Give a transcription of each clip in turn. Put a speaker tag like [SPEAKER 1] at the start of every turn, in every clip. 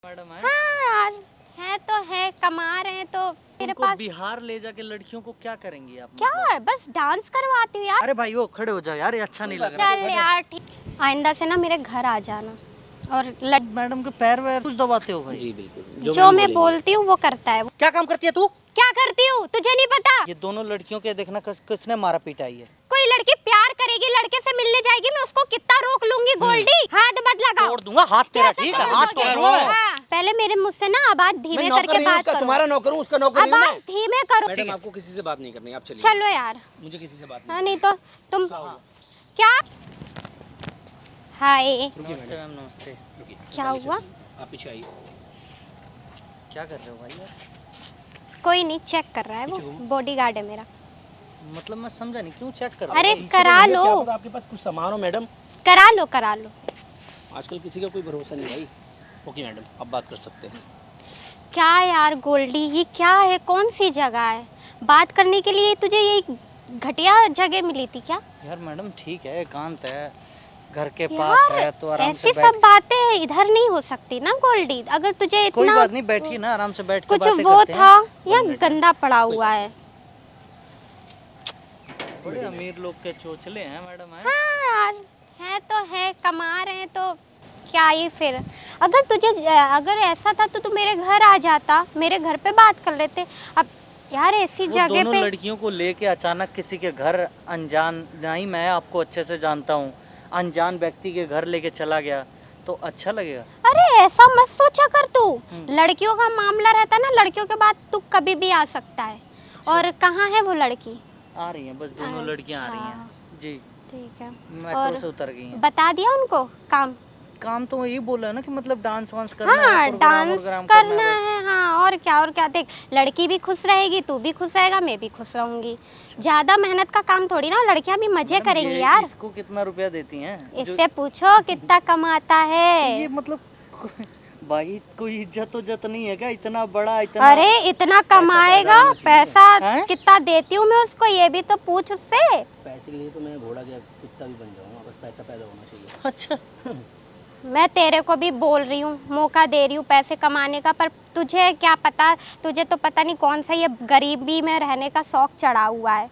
[SPEAKER 1] Madam है।
[SPEAKER 2] हाँ यार, है तो है, कमा रहे हैं तो मेरे
[SPEAKER 1] उनको
[SPEAKER 2] पास
[SPEAKER 1] बिहार ले जाके लड़कियों को क्या करेंगी आप?
[SPEAKER 2] क्या है, बस डांस करवाती हूँ यार।
[SPEAKER 1] अरे भाई वो खड़े हो जाओ यार, ये अच्छा नहीं लग रहा।
[SPEAKER 2] चल यार ठीक, आइंदा से ना मेरे घर आ जाना। और
[SPEAKER 1] मैडम के पैर वैर कुछ दबाते हो भाई?
[SPEAKER 3] जी बिल्कुल,
[SPEAKER 2] जो मैं बोलती हूँ वो करता है।
[SPEAKER 1] क्या काम करती है तू?
[SPEAKER 2] क्या करती हूँ तुझे नहीं पता?
[SPEAKER 1] ये दोनों लड़कियों के देखना किसने मारा पिटाई है।
[SPEAKER 2] कोई लड़की प्यार करेगी, लड़के से मिलने जाएगी, मैं उसको कितना रोक लूंगी। गोल्डी हाथ मत लगाओ।
[SPEAKER 1] तोड़ दूंगा हाथ तेरा,
[SPEAKER 2] कैसे
[SPEAKER 1] ठीक है?
[SPEAKER 2] तोड़
[SPEAKER 1] हाथ
[SPEAKER 2] दोगे?
[SPEAKER 1] तोड़ दूंगा मैं।
[SPEAKER 2] हाँ, पहले मेरे मुझसे ना आवाज धीमे करके बात करो।
[SPEAKER 3] तुम्हारा नौकर हूँ, उसका नौकर नहीं हूँ
[SPEAKER 2] आवाज धीमे करो।
[SPEAKER 3] मैडम आपको किसी से बात नहीं करनी, आप चलिए।
[SPEAKER 2] चलो यार।
[SPEAKER 3] मुझे किसी से बात
[SPEAKER 2] हाँ नहीं तो तुम क्या? हाय,
[SPEAKER 1] नमस्ते मैम, नमस्ते।
[SPEAKER 3] नहीं।
[SPEAKER 2] क्या हुआ?
[SPEAKER 3] आप पीछे आइए।
[SPEAKER 1] क्या कर रहे हो भाई यार?
[SPEAKER 2] कोई नहीं, चेक कर रहा है वो, बॉडीगार्ड है मेरा।
[SPEAKER 1] मतलब मैं समझा नहीं, क्यों चेक कर रहे हो?
[SPEAKER 2] अरे करा लो,
[SPEAKER 3] आपके पास कुछ सामान हो मैडम?
[SPEAKER 2] करा लो, करा लो।
[SPEAKER 3] आजकल किसी का कोई भरोसा नहीं भाई। ओके मैडम, अब बात कर सकते हैं।
[SPEAKER 2] क्या यार गोल्डी, ये क्या है? कौन सी जगह है बात करने के लिए? तुझे ये घटिया जगह मिली थी क्या?
[SPEAKER 1] यार मैडम ठीक है, एकांत है, घर के पास
[SPEAKER 2] यार,
[SPEAKER 1] है तो आराम से
[SPEAKER 2] ऐसी सब बातें इधर नहीं हो सकती ना गोल्डी। अगर तुझे
[SPEAKER 1] कोई
[SPEAKER 2] इतना
[SPEAKER 1] बात नहीं, बैठिए ना आराम से, बैठ के
[SPEAKER 2] कुछ
[SPEAKER 1] बातें
[SPEAKER 2] वो
[SPEAKER 1] करते
[SPEAKER 2] था
[SPEAKER 1] हैं।
[SPEAKER 2] या गंदा पड़ा हुआ है।
[SPEAKER 1] बड़े अमीर लोग के चोचले हैं मैडम। है
[SPEAKER 2] हाँ यार, है तो है, कमा रहे हैं तो क्या ही फिर। अगर तुझे अगर ऐसा था तो तू मेरे घर आ जाता, मेरे घर पे बात कर लेते। अब यार ऐसी
[SPEAKER 1] वो
[SPEAKER 2] जगह
[SPEAKER 1] दोनों
[SPEAKER 2] पे
[SPEAKER 1] लड़कियों को लेके अचानक किसी के घर, अनजान नहीं, मैं आपको अच्छे से जानता हूँ, अनजान व्यक्ति के घर लेके चला गया तो अच्छा लगेगा?
[SPEAKER 2] अरे ऐसा मत सोचा कर तू। लड़कियों का मामला रहता है ना, लड़कियों के बाद तू कभी भी आ सकता है। और कहाँ है वो लड़की?
[SPEAKER 1] आ रही हैं, बस दोनों लड़कियां आ रही हैं जी।
[SPEAKER 2] ठीक है,
[SPEAKER 1] मेट्रो से उतर गई हैं।
[SPEAKER 2] बता दिया उनको काम?
[SPEAKER 1] काम तो यही बोला है ना कि मतलब डांस वांस करना है,
[SPEAKER 2] हाँ,
[SPEAKER 1] प्रोग्राम
[SPEAKER 2] डांस
[SPEAKER 1] वोग्राम
[SPEAKER 2] करना
[SPEAKER 1] है।
[SPEAKER 2] है। हाँ, और क्या, और क्या। देख, लड़की भी खुश रहेगी, तू भी खुश रहेगा, मैं भी खुश रहूंगी। ज्यादा मेहनत का काम थोड़ी ना, लड़कियां भी मजे करेंगी यार।
[SPEAKER 1] इसको कितना रुपया देती हैं?
[SPEAKER 2] इससे पूछो कितना कमाता है।
[SPEAKER 1] ये मतलब भाई कोई इज्जत उज्जत नहीं है क्या? इतना बड़ा, इतना
[SPEAKER 2] अरे इतना कमाएगा, पैसा
[SPEAKER 1] हैं?
[SPEAKER 2] कितना देती हूँ मैं उसको, ये भी तो पूछ उससे।
[SPEAKER 3] पैसे के लिए तो मैं घोड़ा क्या कुत्ता भी बन जाऊंगा, बस पैसा पैदा होना चाहिए।
[SPEAKER 1] अच्छा
[SPEAKER 2] मैं तेरे को भी बोल रही हूँ, मौका दे रही हूँ पैसे कमाने का, पर तुझे क्या पता, तुझे तो पता नहीं कौन सा ये गरीबी में रहने का शौक चढ़ा हुआ है।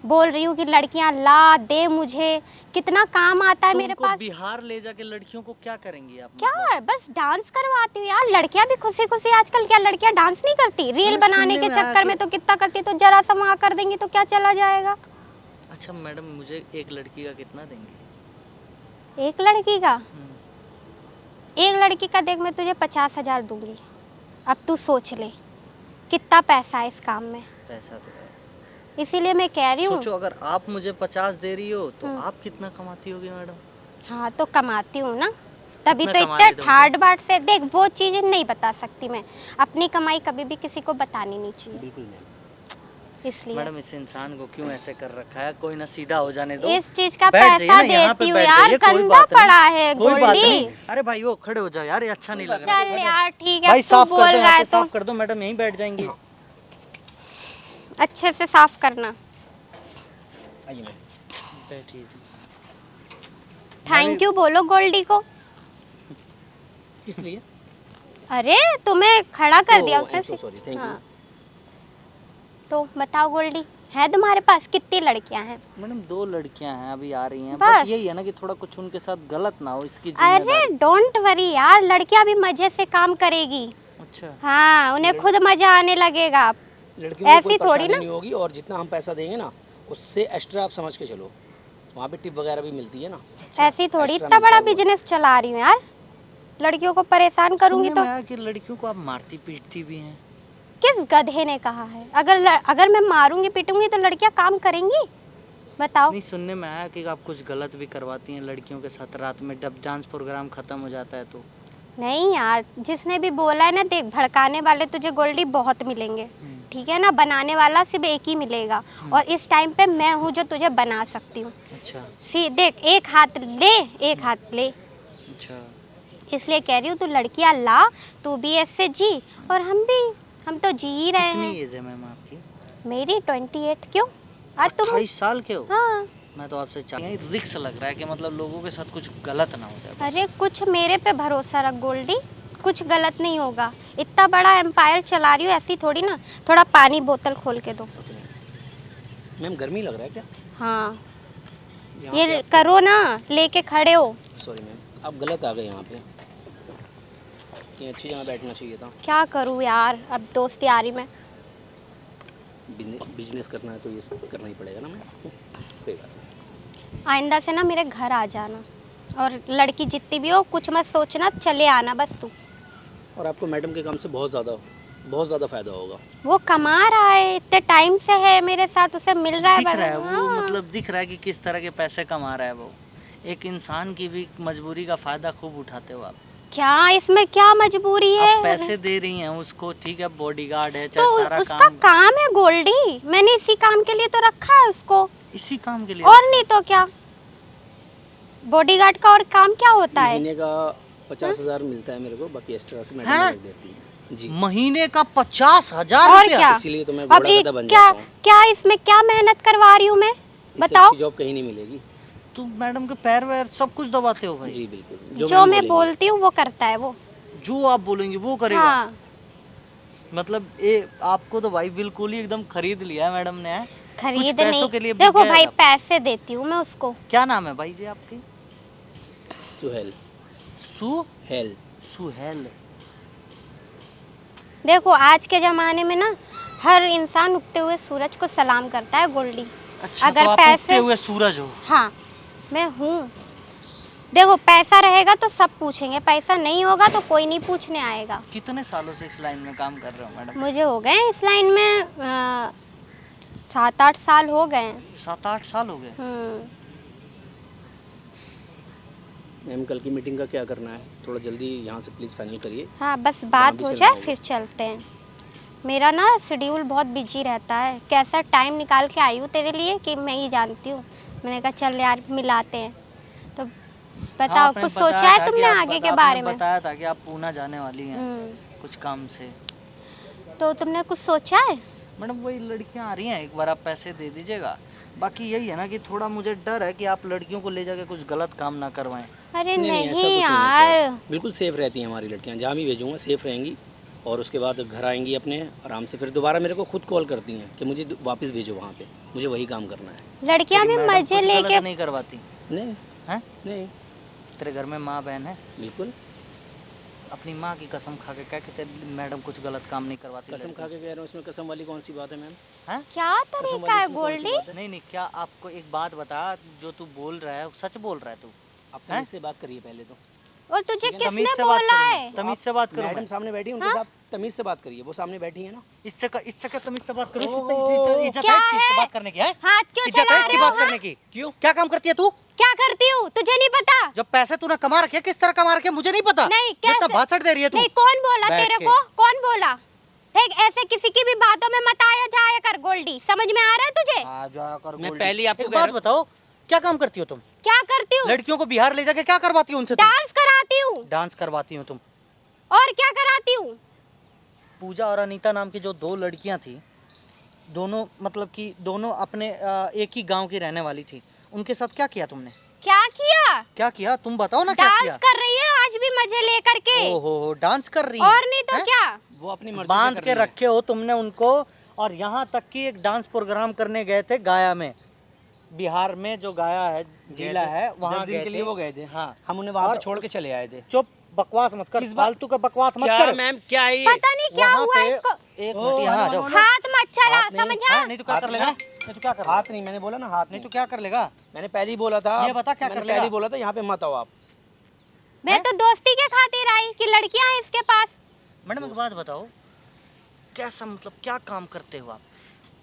[SPEAKER 2] बोल रही हूँ कि लड़कियां ला दे मुझे, कितना काम आता है
[SPEAKER 1] तो
[SPEAKER 2] मेरे
[SPEAKER 1] उनको
[SPEAKER 2] पास।
[SPEAKER 1] बिहार ले जाके लड़कियों को क्या करेंगी आप?
[SPEAKER 2] क्या है, बस डांस करवाती हूँ यार। लड़कियां भी खुशी खुशी, आजकल क्या लड़कियां डांस नहीं करती? रील बनाने के चक्कर में तो कितना करती, तो जरा सा वहाँ कर देंगी तो क्या चला जाएगा।
[SPEAKER 1] अच्छा मैडम, मुझे एक लड़की का कितना देंगे?
[SPEAKER 2] एक लड़की का? एक लड़की का देख, मैं तुझे 50,000 दूंगी। अब तू सोच ले कितना पैसा है इस काम में,
[SPEAKER 1] पैसा तो है।
[SPEAKER 2] इसीलिए मैं कह रही हूँ।
[SPEAKER 1] सोचो अगर आप मुझे 50 दे रही हो तो आप कितना कमाती होगी मैडम?
[SPEAKER 2] हाँ तो कमाती हूँ ना, तभी
[SPEAKER 1] कितना
[SPEAKER 2] तो
[SPEAKER 1] कमा
[SPEAKER 2] इतने
[SPEAKER 1] लेते हो?
[SPEAKER 2] ठाट बाट से। देख, वो चीजें नहीं बता सकती मैं, अपनी कमाई कभी भी किसी को बतानी नहीं चाहिए,
[SPEAKER 3] बिल्कुल मैम।
[SPEAKER 2] इसलिए।
[SPEAKER 1] मैडम इस इंसान को क्यों ऐसे कर रखा है? कोई ना सीधा हो जाने दो।
[SPEAKER 2] इस चीज का
[SPEAKER 1] बैठ जाइए
[SPEAKER 2] पैसा
[SPEAKER 1] ना, यहाँ पे
[SPEAKER 2] देती हूँ
[SPEAKER 1] बैठ
[SPEAKER 2] यार,
[SPEAKER 1] जाइए, कोई
[SPEAKER 2] गंदा
[SPEAKER 1] बात नहीं।
[SPEAKER 2] पड़ा है
[SPEAKER 1] कोई बात
[SPEAKER 2] गोल्डी।
[SPEAKER 1] नहीं। अरे भाई वो खड़े हो जाओ यार, ये अच्छा नहीं लग रहा।
[SPEAKER 2] चल यार ठीक है,
[SPEAKER 1] भाई
[SPEAKER 2] तू
[SPEAKER 1] साफ
[SPEAKER 2] बोल
[SPEAKER 1] कर दो,
[SPEAKER 2] रहा
[SPEAKER 1] यहाँ
[SPEAKER 2] है
[SPEAKER 1] पे
[SPEAKER 2] तो
[SPEAKER 1] साफ कर दो मैडम, यहीं बैठ जाएंगे।
[SPEAKER 2] अच्छे से साफ करना।
[SPEAKER 3] आइए मैम।
[SPEAKER 1] बैठिए जी।
[SPEAKER 2] थैंक यू बोलो गोल्डी को।
[SPEAKER 3] किस लिए?
[SPEAKER 2] अरे तुम्हें खड़ा कर दिया उसने।
[SPEAKER 3] Sorry, thank you.
[SPEAKER 2] हाँ। तो बताओ गोल्डी, है तुम्हारे पास कितनी लड़कियां हैं?
[SPEAKER 1] मैडम 2 लड़कियां हैं, अभी आ रही हैं,
[SPEAKER 2] बस।
[SPEAKER 1] बट यही है ना कि थोड़ा कुछ उनके साथ गलत ना हो, इसकी
[SPEAKER 2] अरे
[SPEAKER 1] जिम्मेदारी।
[SPEAKER 2] डोंट वरी यार, लड़कियां भी मजे से काम करेगी।
[SPEAKER 1] अच्छा
[SPEAKER 2] हाँ, उन्हें खुद मजा आने लगेगा।
[SPEAKER 3] लड़कियों को
[SPEAKER 2] ऐसी
[SPEAKER 3] कोई
[SPEAKER 2] थोड़ी
[SPEAKER 3] परेशानी
[SPEAKER 2] ना।
[SPEAKER 3] नहीं होगी, और जितना हम पैसा देंगे ना उससे एक्स्ट्रा आप समझ के चलो, वहाँ पे टिप वगैरह भी मिलती है ना।
[SPEAKER 2] ऐसी थोड़ी
[SPEAKER 3] एक्स्ट्रा
[SPEAKER 2] इतना बड़ा
[SPEAKER 3] मिलता हुआ।
[SPEAKER 2] बिजनेस चला रही हूँ यार, लड़कियों को परेशान करूंगी
[SPEAKER 1] सुनने
[SPEAKER 2] तो।
[SPEAKER 1] में आया कि लड़कियों को आप मारती पीटती भी हैं।
[SPEAKER 2] किस गधे ने कहा है? अगर मैं मारूंगी पीटूंगी तो लड़कियां काम करेंगी? बताओ।
[SPEAKER 1] नहीं, सुनने में आया कि आप कुछ गलत भी करवाती हैं लड़कियों के साथ रात में, जब डांस प्रोग्राम खत्म हो जाता है तो।
[SPEAKER 2] नहीं यार, जिसने भी बोला है ना, देख, भड़काने वाले तुझे गोल्डी बहुत मिलेंगे, ठीक है ना, बनाने वाला सिर्फ एक ही मिलेगा। और इस टाइम पे मैं हूँ जो तुझे बना सकती हूँ।
[SPEAKER 1] अच्छा
[SPEAKER 2] देख, एक हाथ ले, एक हाथ ले,
[SPEAKER 1] अच्छा।
[SPEAKER 2] इसलिए कह रही हूँ तू लड़कियां ला, तू भी ऐसे जी और हम तो जी ही रहे
[SPEAKER 1] कितनी
[SPEAKER 2] हैं।
[SPEAKER 1] एज है मैम आपकी?
[SPEAKER 2] मेरी 28। क्यों आज तुम?
[SPEAKER 1] 28 साल के हो?
[SPEAKER 2] हाँ।
[SPEAKER 1] मैं तो आपसे रिक्स लग रहा है कि मतलब लोगों के साथ कुछ गलत ना हो जाए बस।
[SPEAKER 2] अरे कुछ मेरे पे भरोसा रख गोल्डी, कुछ गलत नहीं होगा। इतना बड़ा एम्पायर चला रही हूँ, ऐसी थोड़ी ना। थोड़ा पानी बोतल खोल के दो।
[SPEAKER 3] मैम गर्मी लग रहा है क्या?
[SPEAKER 2] हाँ,
[SPEAKER 3] यहाँ
[SPEAKER 2] ये
[SPEAKER 3] पे आप-
[SPEAKER 2] करो ना, लेके खड़े हो।
[SPEAKER 3] सॉरी मैम, आप गलत आ गए यहाँ पे। ये अच्छी जगह बैठना चाहिए था।
[SPEAKER 2] क्या करूँ यार, अब दोस्त यारी में।
[SPEAKER 3] बिजनेस करना है तो ये सब करना ही पड़ेगा ना मैम। कोई बात नहीं।
[SPEAKER 2] आइंदा से ना मेरे घर आ जाना, और लड़की जितनी भी हो कुछ मत सोचना, चले आना बस तू।
[SPEAKER 3] और आपको मैडम के काम से बहुत ज़्यादा फ़ायदा होगा।
[SPEAKER 2] वो कमा रहा है, इतने टाइम से है मेरे साथ, उसे मिल रहा है।
[SPEAKER 1] दिख रहा है वो,
[SPEAKER 2] हाँ।
[SPEAKER 1] मतलब दिख रहा है कि किस तरह के पैसे कमा रहा है वो। एक इंसान की भी मजबूरी का फायदा खूब उठाते हो आप।
[SPEAKER 2] क्या इसमें क्या मजबूरी है?
[SPEAKER 1] आप पैसे दे रही हैं उसको, ठीक है, बॉडीगार्ड है, चाहे
[SPEAKER 2] तो
[SPEAKER 1] सारा
[SPEAKER 2] उसका काम है गोल्डी, मैंने इसी काम के लिए तो रखा है उसको।
[SPEAKER 1] इसी काम के लिए
[SPEAKER 2] और नहीं तो क्या, बॉडीगार्ड का और काम क्या होता है?
[SPEAKER 3] महीने का 50,000 मिलता है मेरे को, बाकी एक्स्ट्रा से मैडम
[SPEAKER 1] हाँ?
[SPEAKER 3] रख देती है जी।
[SPEAKER 1] महीने का 50,000
[SPEAKER 2] और
[SPEAKER 1] रुपया?
[SPEAKER 2] क्या?
[SPEAKER 3] इसीलिए तो मैं
[SPEAKER 2] अब
[SPEAKER 3] घोड़ा
[SPEAKER 2] एक
[SPEAKER 3] गधा बन
[SPEAKER 2] क्या
[SPEAKER 3] जाता हूँ।
[SPEAKER 2] क्या इसमें क्या मेहनत करवा रही हूँ मैं,
[SPEAKER 3] इससे
[SPEAKER 2] बताओ।
[SPEAKER 3] अच्छी जॉब कहीं नहीं मिलेगी।
[SPEAKER 1] तुम मैडम के पैर वैर सब कुछ दबाते हो भाई?
[SPEAKER 3] जी बिल्कुल,
[SPEAKER 2] जो
[SPEAKER 3] मैम
[SPEAKER 2] मैं
[SPEAKER 3] बोलेंगी।
[SPEAKER 2] बोलती हूँ वो करता है वो।
[SPEAKER 1] जो आप बोलेंगे वो करेगा?
[SPEAKER 2] हाँ,
[SPEAKER 1] मतलब ये आपको तो भाई बिल्कुल ही एकदम खरीद लिया है मैडम ने।
[SPEAKER 2] खरीद
[SPEAKER 1] पैसों
[SPEAKER 2] नहीं,
[SPEAKER 1] के लिए बिक
[SPEAKER 2] देखो
[SPEAKER 1] गए
[SPEAKER 2] भाई
[SPEAKER 1] आप।
[SPEAKER 2] पैसे देती हूँ मैं उसको।
[SPEAKER 1] क्या नाम है भाई जी आपकी?
[SPEAKER 3] सुहेल।
[SPEAKER 1] सुहेल। सुहेल।
[SPEAKER 2] देखो आज के ज़माने में ना हर इंसान उगते हुए सूरज को सलाम करता है गोल्डी।
[SPEAKER 1] अच्छा,
[SPEAKER 2] अगर
[SPEAKER 1] तो आप
[SPEAKER 2] पैसे-
[SPEAKER 1] उगते हुए सूरज हो?
[SPEAKER 2] हाँ, मैं हूँ। देखो पैसा रहेगा तो सब पूछेंगे, पैसा नहीं होगा तो कोई नहीं पूछने आएगा।
[SPEAKER 1] कितने सालों से इस लाइन में काम कर रहे हो मैडम?
[SPEAKER 2] मुझे हो गए इस लाइन में 7-8 साल हो गए हैं।
[SPEAKER 1] 7-8 साल हो गए।
[SPEAKER 3] मैम कल की मीटिंग का क्या करना है? थोड़ा जल्दी यहाँ से प्लीज़ फाइनल करिए।
[SPEAKER 2] हाँ, बस बात
[SPEAKER 3] भी
[SPEAKER 2] हो
[SPEAKER 3] चलना
[SPEAKER 2] जाए
[SPEAKER 3] होगा।
[SPEAKER 2] फिर चलते हैं। मेरा ना शेड्यूल बहुत बिजी रहता है, कैसा टाइम निकाल के आई हूँ तेरे लिए कि मैं ही जानती हूँ। मैंने कहा चल यार मिलाते हैं। तो बताओ,
[SPEAKER 1] आपने
[SPEAKER 2] कुछ
[SPEAKER 1] बताया
[SPEAKER 2] सोचा है
[SPEAKER 1] था कि
[SPEAKER 2] तुमने
[SPEAKER 1] आप
[SPEAKER 2] आगे के
[SPEAKER 1] आपने
[SPEAKER 2] बारे में?
[SPEAKER 1] बताया था कि आप पूना जाने वाली हैं
[SPEAKER 2] हम्म,
[SPEAKER 1] कुछ काम से।
[SPEAKER 2] तो तुमने कुछ सोचा है?
[SPEAKER 1] मैडम वही लड़कियां आ रही हैं, एक बार आप पैसे दे दीजिएगा। बाकी यही है ना कि थोड़ा मुझे डर है कि आप लड़कियों को ले जाके कुछ गलत काम ना करवाएं।
[SPEAKER 2] अरे
[SPEAKER 3] ऐसा
[SPEAKER 2] नहीं
[SPEAKER 3] कुछ नहीं है
[SPEAKER 2] यार,
[SPEAKER 3] सर। बिल्कुल सेफ रहती हैं हमारी लड़कियाँ, जहाँ भी भेजूँगा सेफ रहेंगी। और उसके बाद घर आएंगी अपने आराम से, फिर दोबारा मेरे को खुद कॉल करती हैं कि मुझे वापस भेजो वहाँ पे, मुझे वही काम करना है।
[SPEAKER 2] लड़कियां भी
[SPEAKER 1] तेरी मैडम
[SPEAKER 2] मजे
[SPEAKER 1] कुछ गलत
[SPEAKER 2] लेके।
[SPEAKER 1] नहीं करवाती
[SPEAKER 3] नहीं
[SPEAKER 1] हैं?
[SPEAKER 3] नहीं
[SPEAKER 1] तेरे घर में माँ बहन है?
[SPEAKER 3] बिल्कुल,
[SPEAKER 1] अपनी माँ की कसम खा के कह के तेरी मैडम कुछ गलत काम नहीं करवाती
[SPEAKER 3] कसम खा के कह रहा हूँ, इसमें कसम वाली कौन सी बात है मैम?
[SPEAKER 1] हैं?
[SPEAKER 2] क्या
[SPEAKER 3] कसम
[SPEAKER 2] तरीका है
[SPEAKER 3] वाली इसमें कौन सी
[SPEAKER 2] गोल्डी?
[SPEAKER 3] बात है?
[SPEAKER 1] नहीं नहीं, क्या आपको एक बात बता, जो तू बोल रहा है सच बोल रहा है तू?
[SPEAKER 3] आप तमीज़ से बात करिए पहले तो।
[SPEAKER 2] और तुझे
[SPEAKER 1] तमीज
[SPEAKER 2] किसने
[SPEAKER 1] से बात
[SPEAKER 2] बोला
[SPEAKER 1] करूं
[SPEAKER 2] है?
[SPEAKER 1] मैं? तमीज से बात करूं
[SPEAKER 3] मैडम
[SPEAKER 1] मैं?
[SPEAKER 3] सामने बैठी है, उनके साथ तमीज़ से बात करिए, वो सामने बैठी है ना।
[SPEAKER 1] इससे क्या तमीज से बात करूं?
[SPEAKER 3] ओह,
[SPEAKER 1] इज्जत
[SPEAKER 2] क्या
[SPEAKER 1] है इसकी
[SPEAKER 2] है?
[SPEAKER 1] बात करने की? है
[SPEAKER 2] हाथ क्यों
[SPEAKER 1] इज्जत है
[SPEAKER 2] चला
[SPEAKER 1] इसकी
[SPEAKER 2] रहे हो?
[SPEAKER 1] बात करने की?
[SPEAKER 3] क्यों?
[SPEAKER 1] क्या काम करती है तू?
[SPEAKER 2] क्या करती हूँ तुझे नहीं पता?
[SPEAKER 1] जब पैसे तूने कमा रखे, किस तरह कमा रखे मुझे नहीं पता।
[SPEAKER 2] नहीं,
[SPEAKER 1] जितना
[SPEAKER 2] कैसे?
[SPEAKER 1] भाषण दे रही है तू।
[SPEAKER 2] नहीं, कौन बोला
[SPEAKER 1] बैठ
[SPEAKER 2] तेरे
[SPEAKER 1] के।
[SPEAKER 2] को? कौन बोला? एक ऐसे किसी की भी बातों में मत आया जाया कर गोल्डी, समझ में आ रहा है तुझे?
[SPEAKER 1] आ जा कर
[SPEAKER 3] मैं
[SPEAKER 1] गोल्डी।
[SPEAKER 3] पहले ही आपको
[SPEAKER 1] एक
[SPEAKER 3] कह
[SPEAKER 1] बात
[SPEAKER 3] रहा-
[SPEAKER 1] बताओ, क्या काम करती हो तुम?
[SPEAKER 2] क्या करती हूँ?
[SPEAKER 1] लड़कियों को बिहार ले जाके क्या करवाती हो उनसे तुम?
[SPEAKER 2] डांस कराती हूँ।
[SPEAKER 1] डांस करवाती हो तुम?
[SPEAKER 2] और क्या कराती हूँ?
[SPEAKER 1] पूजा और अनीता नाम की जो 2 लड़कियां थी, दोनों मतलब कि दोनों अपने एक ही गांव की रहने वाली थी, उनके साथ क्या किया तुमने?
[SPEAKER 2] क्या किया?
[SPEAKER 1] क्या किया तुम बताओ ना, क्या
[SPEAKER 2] डांस
[SPEAKER 1] किया?
[SPEAKER 2] कर रही है आज भी मजे लेकर के।
[SPEAKER 1] ओहो, डांस कर रही है?
[SPEAKER 2] और नहीं तो
[SPEAKER 1] हैं?
[SPEAKER 2] क्या?
[SPEAKER 3] वो अपनी मर्जी से
[SPEAKER 1] बांध
[SPEAKER 3] कर
[SPEAKER 1] के
[SPEAKER 3] रही है।
[SPEAKER 1] रखे हो तुमने उनको। और यहाँ तक कि एक डांस प्रोग्राम करने गए थे गाया में, बिहार में जो गाया है जिला है, वहाँ
[SPEAKER 3] 10 दिन के लिए वो गए थे।
[SPEAKER 1] हाँ,
[SPEAKER 3] हम उन्हें वहाँ
[SPEAKER 1] और
[SPEAKER 3] पे छोड़ के चले आए थे।
[SPEAKER 1] चुप, बकवास मत कर,
[SPEAKER 3] किस बात-
[SPEAKER 1] फालतू का बकवास मत
[SPEAKER 3] क्या
[SPEAKER 1] कर।
[SPEAKER 3] मैम, क्या है ये?
[SPEAKER 2] पता नहीं क्या
[SPEAKER 1] वहाँ
[SPEAKER 2] हुआ
[SPEAKER 1] पे
[SPEAKER 2] इसको।
[SPEAKER 1] एक
[SPEAKER 3] ओ,
[SPEAKER 1] मिनट, यहाँ आ जाओ।
[SPEAKER 3] नो, नो,
[SPEAKER 2] हाथ मत चला,
[SPEAKER 3] हाथ नहीं,
[SPEAKER 2] समझा?
[SPEAKER 1] हाँ, नहीं तो क्या
[SPEAKER 3] हाथ
[SPEAKER 1] कर
[SPEAKER 3] नहीं
[SPEAKER 1] लेगा?
[SPEAKER 3] ना?
[SPEAKER 1] नहीं तो क्या कर
[SPEAKER 3] हाथ नहीं, मैंने बोला ना हाथ
[SPEAKER 1] नहीं तो क्या कर लेगा?
[SPEAKER 3] मैंने पहले ही बोला था।
[SPEAKER 1] ये बता क्या
[SPEAKER 3] मैंने
[SPEAKER 1] कर
[SPEAKER 3] पहले
[SPEAKER 1] लेगा?
[SPEAKER 3] ही बोला था यहाँ पे मत आओ आप।
[SPEAKER 2] मैं तो दोस्ती के खातिर आई कि लड़कियां हैं इसके पास।
[SPEAKER 1] मैडम एक बात बताओ, कैसा मतलब क्या काम करते हो आप?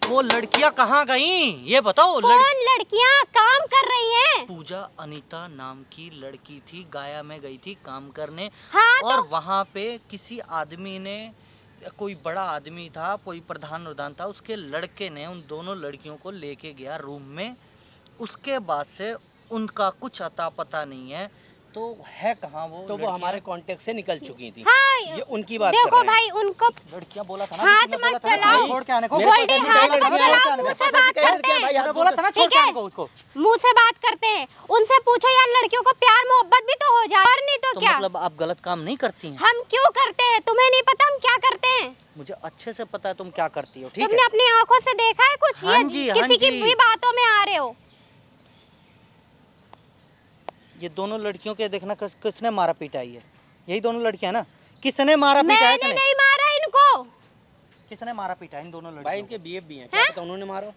[SPEAKER 1] वो लड़कियां कहाँ गईं? ये बताओ।
[SPEAKER 2] कौन लड़कियां काम कर रही हैं?
[SPEAKER 1] पूजा अनीता नाम की लड़की थी, गाया में गई थी काम करने।
[SPEAKER 2] हाँ
[SPEAKER 1] और
[SPEAKER 2] तो
[SPEAKER 1] वहाँ पे किसी आदमी ने, कोई बड़ा आदमी था, कोई प्रधान था, उसके लड़के ने उन दोनों लड़कियों को लेके गया रूम में। उसके बाद से उनका कुछ अता पता नहीं है। तो है कहाँ वो
[SPEAKER 3] तो वो
[SPEAKER 1] लड़कियां?
[SPEAKER 3] हमारे कांटेक्ट से निकल चुकी थी।
[SPEAKER 2] हाँ
[SPEAKER 3] ये उनकी बात कर
[SPEAKER 2] देखो
[SPEAKER 3] रहे हैं।
[SPEAKER 2] भाई उनको
[SPEAKER 1] लड़कियां बोला था ना
[SPEAKER 2] हाथ
[SPEAKER 1] कि तुमने
[SPEAKER 2] मत
[SPEAKER 1] बोला था ना
[SPEAKER 2] चलाओ।
[SPEAKER 1] छोड़ के आने को।
[SPEAKER 3] मेरे पास
[SPEAKER 2] गोल्डी
[SPEAKER 3] ऐसी
[SPEAKER 2] हाथ
[SPEAKER 3] कई
[SPEAKER 2] मत
[SPEAKER 3] लड़कियां
[SPEAKER 2] चलाओ,
[SPEAKER 3] हैं,
[SPEAKER 2] मुंह
[SPEAKER 3] मेरे
[SPEAKER 2] से
[SPEAKER 3] पास
[SPEAKER 2] बात
[SPEAKER 3] ऐसी कई
[SPEAKER 2] करते
[SPEAKER 3] लड़कियां हैं,
[SPEAKER 2] हैं।
[SPEAKER 3] भाई,
[SPEAKER 1] मैंने
[SPEAKER 3] हाथ
[SPEAKER 1] बोला
[SPEAKER 3] दो
[SPEAKER 1] था ना
[SPEAKER 3] तो।
[SPEAKER 1] छोड़
[SPEAKER 2] ठीक
[SPEAKER 1] के
[SPEAKER 2] है।
[SPEAKER 1] आने को उसको।
[SPEAKER 2] मुंह से बात करते हैं, उनसे पूछो यार लड़कियों को प्यार मोहब्बत भी तो हो जाए, और नहीं तो
[SPEAKER 1] तो
[SPEAKER 2] क्या।
[SPEAKER 1] मतलब आप गलत काम नहीं करती हैं?
[SPEAKER 2] हम क्यों करते हैं, तुम्हें नहीं पता हम क्या करते हैं?
[SPEAKER 1] मुझे अच्छे से पता है तुम क्या करती हो, ठीक
[SPEAKER 2] तुमने
[SPEAKER 1] है?
[SPEAKER 2] अपनी आंखों से देखा है कुछ?
[SPEAKER 1] हाँ
[SPEAKER 2] ये
[SPEAKER 1] जी,
[SPEAKER 2] किसी
[SPEAKER 1] हाँ
[SPEAKER 2] की
[SPEAKER 1] जी।
[SPEAKER 2] भी बातों में आ रहे हो।
[SPEAKER 1] ये दोनों लड़कियों के देखना किसने मारा पिटाई है? यही दोनों लड़कियां ना? किसने मारा पिटाई
[SPEAKER 2] मैंने
[SPEAKER 1] इसने?
[SPEAKER 2] नहीं मारा इनको।
[SPEAKER 1] किसने मारा पिटाई इन दोनों
[SPEAKER 3] भाई
[SPEAKER 1] लड़कियों
[SPEAKER 3] इनके
[SPEAKER 1] को?
[SPEAKER 3] बीएफ भी हैं, क्या पता उन्होंने मारो।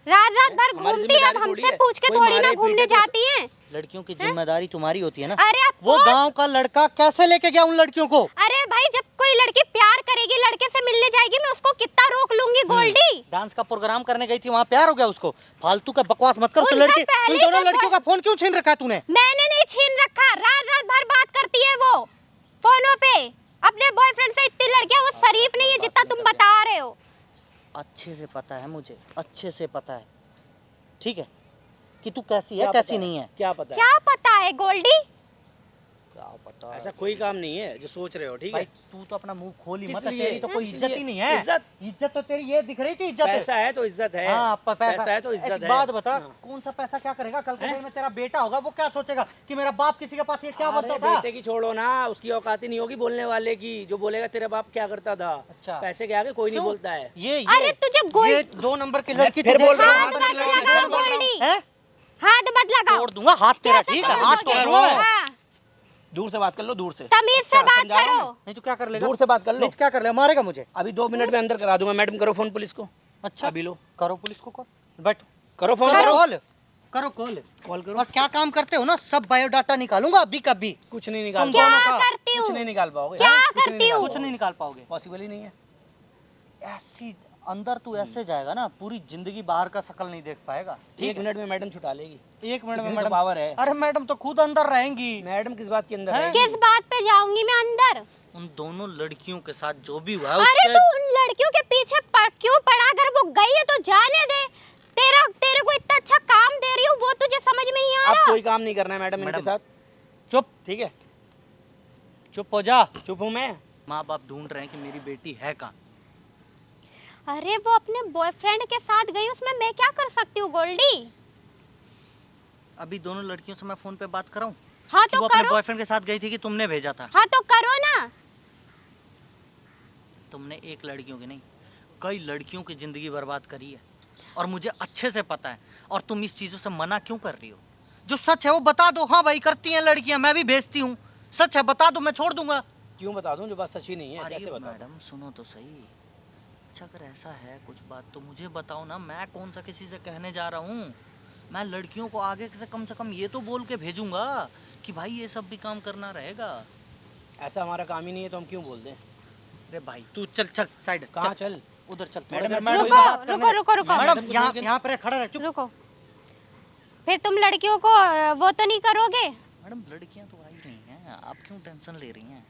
[SPEAKER 2] रात रात भर
[SPEAKER 3] हमारी
[SPEAKER 2] घूमती है, अब
[SPEAKER 3] जिम्मेदारी थोड़ी
[SPEAKER 2] हमसे
[SPEAKER 3] है।
[SPEAKER 2] पूछ के
[SPEAKER 3] कोई
[SPEAKER 2] थोड़ी ना
[SPEAKER 3] मारे
[SPEAKER 2] घूमने
[SPEAKER 3] पीटे तो-
[SPEAKER 2] जाती हैं।
[SPEAKER 1] लड़कियों की जिम्मेदारी तुम्हारी होती है ना?
[SPEAKER 2] अरे अब
[SPEAKER 1] वो गांव का लड़का कैसे लेके गया उन लड़कियों को?
[SPEAKER 2] अरे भाई जब कोई लड़की प्यार करेगी, लड़के से मिलने जाएगी, मैं उसको कितना रोक लूंगी गोल्डी।
[SPEAKER 1] डांस का प्रोग्राम करने गई थी, वहाँ प्यार हो गया उसको? फालतू का बकवास मत कर। तो
[SPEAKER 2] उनका
[SPEAKER 1] लड़की
[SPEAKER 2] पहले
[SPEAKER 1] तुम दोनों
[SPEAKER 2] जब
[SPEAKER 1] लड़कियों का फोन क्यों छीन रखा है तूने?
[SPEAKER 2] मैंने नहीं छीन रखा, रात रात भर बात करती है वो फोनों पे अपने बॉयफ्रेंड से। इतनी लड़कियां, वो शरीफ नहीं है जितना तुम बता रहे हो।
[SPEAKER 1] अच्छे से पता है मुझे, अच्छे से पता है, ठीक है, कि तू कैसी है
[SPEAKER 3] क्या
[SPEAKER 1] कैसी
[SPEAKER 3] पता
[SPEAKER 1] नहीं है।
[SPEAKER 3] क्या पता है?
[SPEAKER 2] क्या पता है गोल्डी?
[SPEAKER 1] क्या पता है?
[SPEAKER 3] ऐसा कोई काम नहीं है जो सोच रहे हो, ठीक
[SPEAKER 1] भाई
[SPEAKER 3] है?
[SPEAKER 1] तू तो अपना मुंह खोल ही
[SPEAKER 3] किस
[SPEAKER 1] मत,
[SPEAKER 3] लिए?
[SPEAKER 1] तेरी तो कोई
[SPEAKER 3] किस
[SPEAKER 1] इज्जत
[SPEAKER 3] लिए?
[SPEAKER 1] ही नहीं है।
[SPEAKER 3] इज्जत
[SPEAKER 1] तो तेरी ये दिख रही थी इज्जत है।
[SPEAKER 3] पैसा है तो इज्जत है।
[SPEAKER 1] हाँ, पैसा
[SPEAKER 3] है तो इज्जत
[SPEAKER 1] एक
[SPEAKER 3] है।
[SPEAKER 1] बात बता,
[SPEAKER 3] हाँ।
[SPEAKER 1] कौन सा पैसा क्या करेगा? कल के
[SPEAKER 3] हैं?
[SPEAKER 1] दिन में तेरा बेटा होगा, वो क्या सोचेगा कि मेरा बाप किसी के पास ये क्या
[SPEAKER 3] अरे
[SPEAKER 1] बनता था?
[SPEAKER 3] बेटे की छोड़ो ना, उसकी औकात ही नहीं होगी बोलने वाले की। जो बोलेगा तेरा बाप क्या करता था,
[SPEAKER 1] अच्छा।
[SPEAKER 3] पैसे के आगे कोई नहीं
[SPEAKER 1] क्यों?
[SPEAKER 3] बोलता है।
[SPEAKER 2] अरे तुझे
[SPEAKER 1] ये 2 नंबर की लड़की
[SPEAKER 3] फिर
[SPEAKER 1] तुझे
[SPEAKER 3] बोल रहा हूँ,
[SPEAKER 1] हाथ
[SPEAKER 2] हाथ
[SPEAKER 1] मत
[SPEAKER 2] मत
[SPEAKER 1] लगा,
[SPEAKER 2] लगा
[SPEAKER 1] दो नंबर
[SPEAKER 2] गोल्डी।
[SPEAKER 1] हैं?
[SPEAKER 2] हाथ मत लगाओ।
[SPEAKER 1] तोड़ दूंगा हाथ तेरा,
[SPEAKER 2] कैसे
[SPEAKER 1] ठीक है?
[SPEAKER 2] तोड़
[SPEAKER 1] हाथ
[SPEAKER 2] दोगे?
[SPEAKER 1] तोड़ दूंगा मैं।
[SPEAKER 2] हाँ,
[SPEAKER 3] दूर से बात कर लो, दूर से।
[SPEAKER 2] तमीज से
[SPEAKER 3] अच्छा,
[SPEAKER 2] बात
[SPEAKER 3] समझा रहा हूँ
[SPEAKER 2] करो।
[SPEAKER 3] मैं।
[SPEAKER 1] नहीं तो क्या कर लेगा?
[SPEAKER 3] दूर से बात कर लो।
[SPEAKER 1] नहीं तो क्या कर लेगा? मारेगा मुझे?
[SPEAKER 3] अभी 2 मिनट में अंदर करा दूंगा। मैडम करो फोन पुलिस को।
[SPEAKER 1] अच्छा,
[SPEAKER 3] अभी लो,
[SPEAKER 1] करो पुलिस को कॉल, बैठो,
[SPEAKER 3] करो फोन
[SPEAKER 1] करो
[SPEAKER 3] करो।
[SPEAKER 1] कॉल, करो कॉल।
[SPEAKER 3] कॉल करो।
[SPEAKER 1] और क्या काम करते हो ना, सब बायोडाटा निकालूंगा अभी कभी।
[SPEAKER 3] कुछ नहीं निकाल
[SPEAKER 1] तुम
[SPEAKER 2] क्या
[SPEAKER 1] दोनों
[SPEAKER 3] पाओगे।
[SPEAKER 1] का
[SPEAKER 2] करती
[SPEAKER 3] कुछ
[SPEAKER 2] हूँ?
[SPEAKER 3] नहीं निकाल पाओगे।
[SPEAKER 2] क्या
[SPEAKER 3] हाँ, कुछ नहीं
[SPEAKER 2] करती
[SPEAKER 3] निकाल
[SPEAKER 2] हूँ?
[SPEAKER 1] कुछ नहीं निकाल पाओगे।
[SPEAKER 3] पॉसिबल ही नहीं है।
[SPEAKER 1] ऐसी अंदर तू ऐसे जाएगा ना, पूरी जिंदगी बाहर का शकल नहीं देख पाएगा।
[SPEAKER 3] 1 मिनट में मैडम छुटा लेगी।
[SPEAKER 1] 1 मिनट में
[SPEAKER 3] इतनी तो
[SPEAKER 1] मैडम
[SPEAKER 3] पावर है।
[SPEAKER 1] अरे मैडम तो खुद अंदर रहेंगी।
[SPEAKER 3] मैडम किस बात के अंदर
[SPEAKER 1] हैं?
[SPEAKER 3] रहेगी?
[SPEAKER 2] किस बात पे जाऊंगी मैं अंदर?
[SPEAKER 1] उन दोनों लड़कियों के साथ जो भी हुआ है
[SPEAKER 2] अरे
[SPEAKER 1] उसके
[SPEAKER 2] तू उन लड़कियों के पीछे क्यों पड़ा? अगर वो गई है तो जाने दे। तेरे को इतना अच्छा काम दे रही हूँ, वो तुझे समझ में नहीं आ
[SPEAKER 3] आप
[SPEAKER 2] रहा?
[SPEAKER 3] कोई काम नहीं करना है मैडम इनके
[SPEAKER 1] मैडम।
[SPEAKER 3] साथ।
[SPEAKER 1] चुप,
[SPEAKER 3] ठीक है,
[SPEAKER 1] चुप हो जा।
[SPEAKER 3] चुप हूँ मैं।
[SPEAKER 1] माँ बाप ढूंढ रहे हैं कि मेरी बेटी है कहाँ।
[SPEAKER 2] अरे वो अपने बॉयफ्रेंड के साथ गई, उसमें मैं क्या कर सकती हूँ गोल्डी?
[SPEAKER 1] अभी दोनों लड़कियों से मैं फोन पे बात कराऊं
[SPEAKER 2] हाँ
[SPEAKER 1] कि
[SPEAKER 2] तो
[SPEAKER 1] वो अपने
[SPEAKER 2] करो।
[SPEAKER 1] बॉयफ्रेंड के साथ गई थी कि तुमने भेजा था?
[SPEAKER 2] हाँ तो करो ना।
[SPEAKER 1] तुमने एक लड़कियों की नहीं, कई लड़कियों की जिंदगी बर्बाद करी है और मुझे अच्छे से पता है। और तुम इस चीजों से मना क्यों कर रही हो? जो सच है वो बता दो। हाँ भाई करती हैं लड़कियां, मैं भी भेजती हूँ। सच है बता दो, मैं छोड़ दूंगा।
[SPEAKER 3] क्यों बता दूं जो बात सच्ची नहीं है?
[SPEAKER 1] अरे
[SPEAKER 3] कैसे बता दूं?
[SPEAKER 1] मैडम सुनो तो सही। अच्छा अगर ऐसा है कुछ बात तो मुझे बताओ ना, मैं कौन सा किसी से कहने जा रहा हूँ। मैं लड़कियों को आगे से कम ये तो बोल के भेजूंगा कि भाई ये सब भी काम करना रहेगा।
[SPEAKER 3] ऐसा हमारा काम ही नहीं है तो हम क्यों बोल दें?
[SPEAKER 1] अरे भाई तू चल चल साइड,
[SPEAKER 3] कहाँ चल?
[SPEAKER 1] उधर चल।
[SPEAKER 3] मैडम,
[SPEAKER 1] थोड़ी देर
[SPEAKER 3] मैडम,
[SPEAKER 1] कोई
[SPEAKER 2] रुको
[SPEAKER 1] बात करने
[SPEAKER 2] रुको
[SPEAKER 1] दे।
[SPEAKER 2] रुको रुको
[SPEAKER 1] मैडम
[SPEAKER 3] मैडम,
[SPEAKER 1] यहाँ
[SPEAKER 3] रुको।
[SPEAKER 1] यहाँ पर खड़ा रह, चुप।
[SPEAKER 2] रुको। फिर तुम लड़कियों को वो तो नहीं करोगे?
[SPEAKER 1] मैडम लड़कियाँ तो आई नहीं हैं, आप क्यों टेंशन ले रही हैं?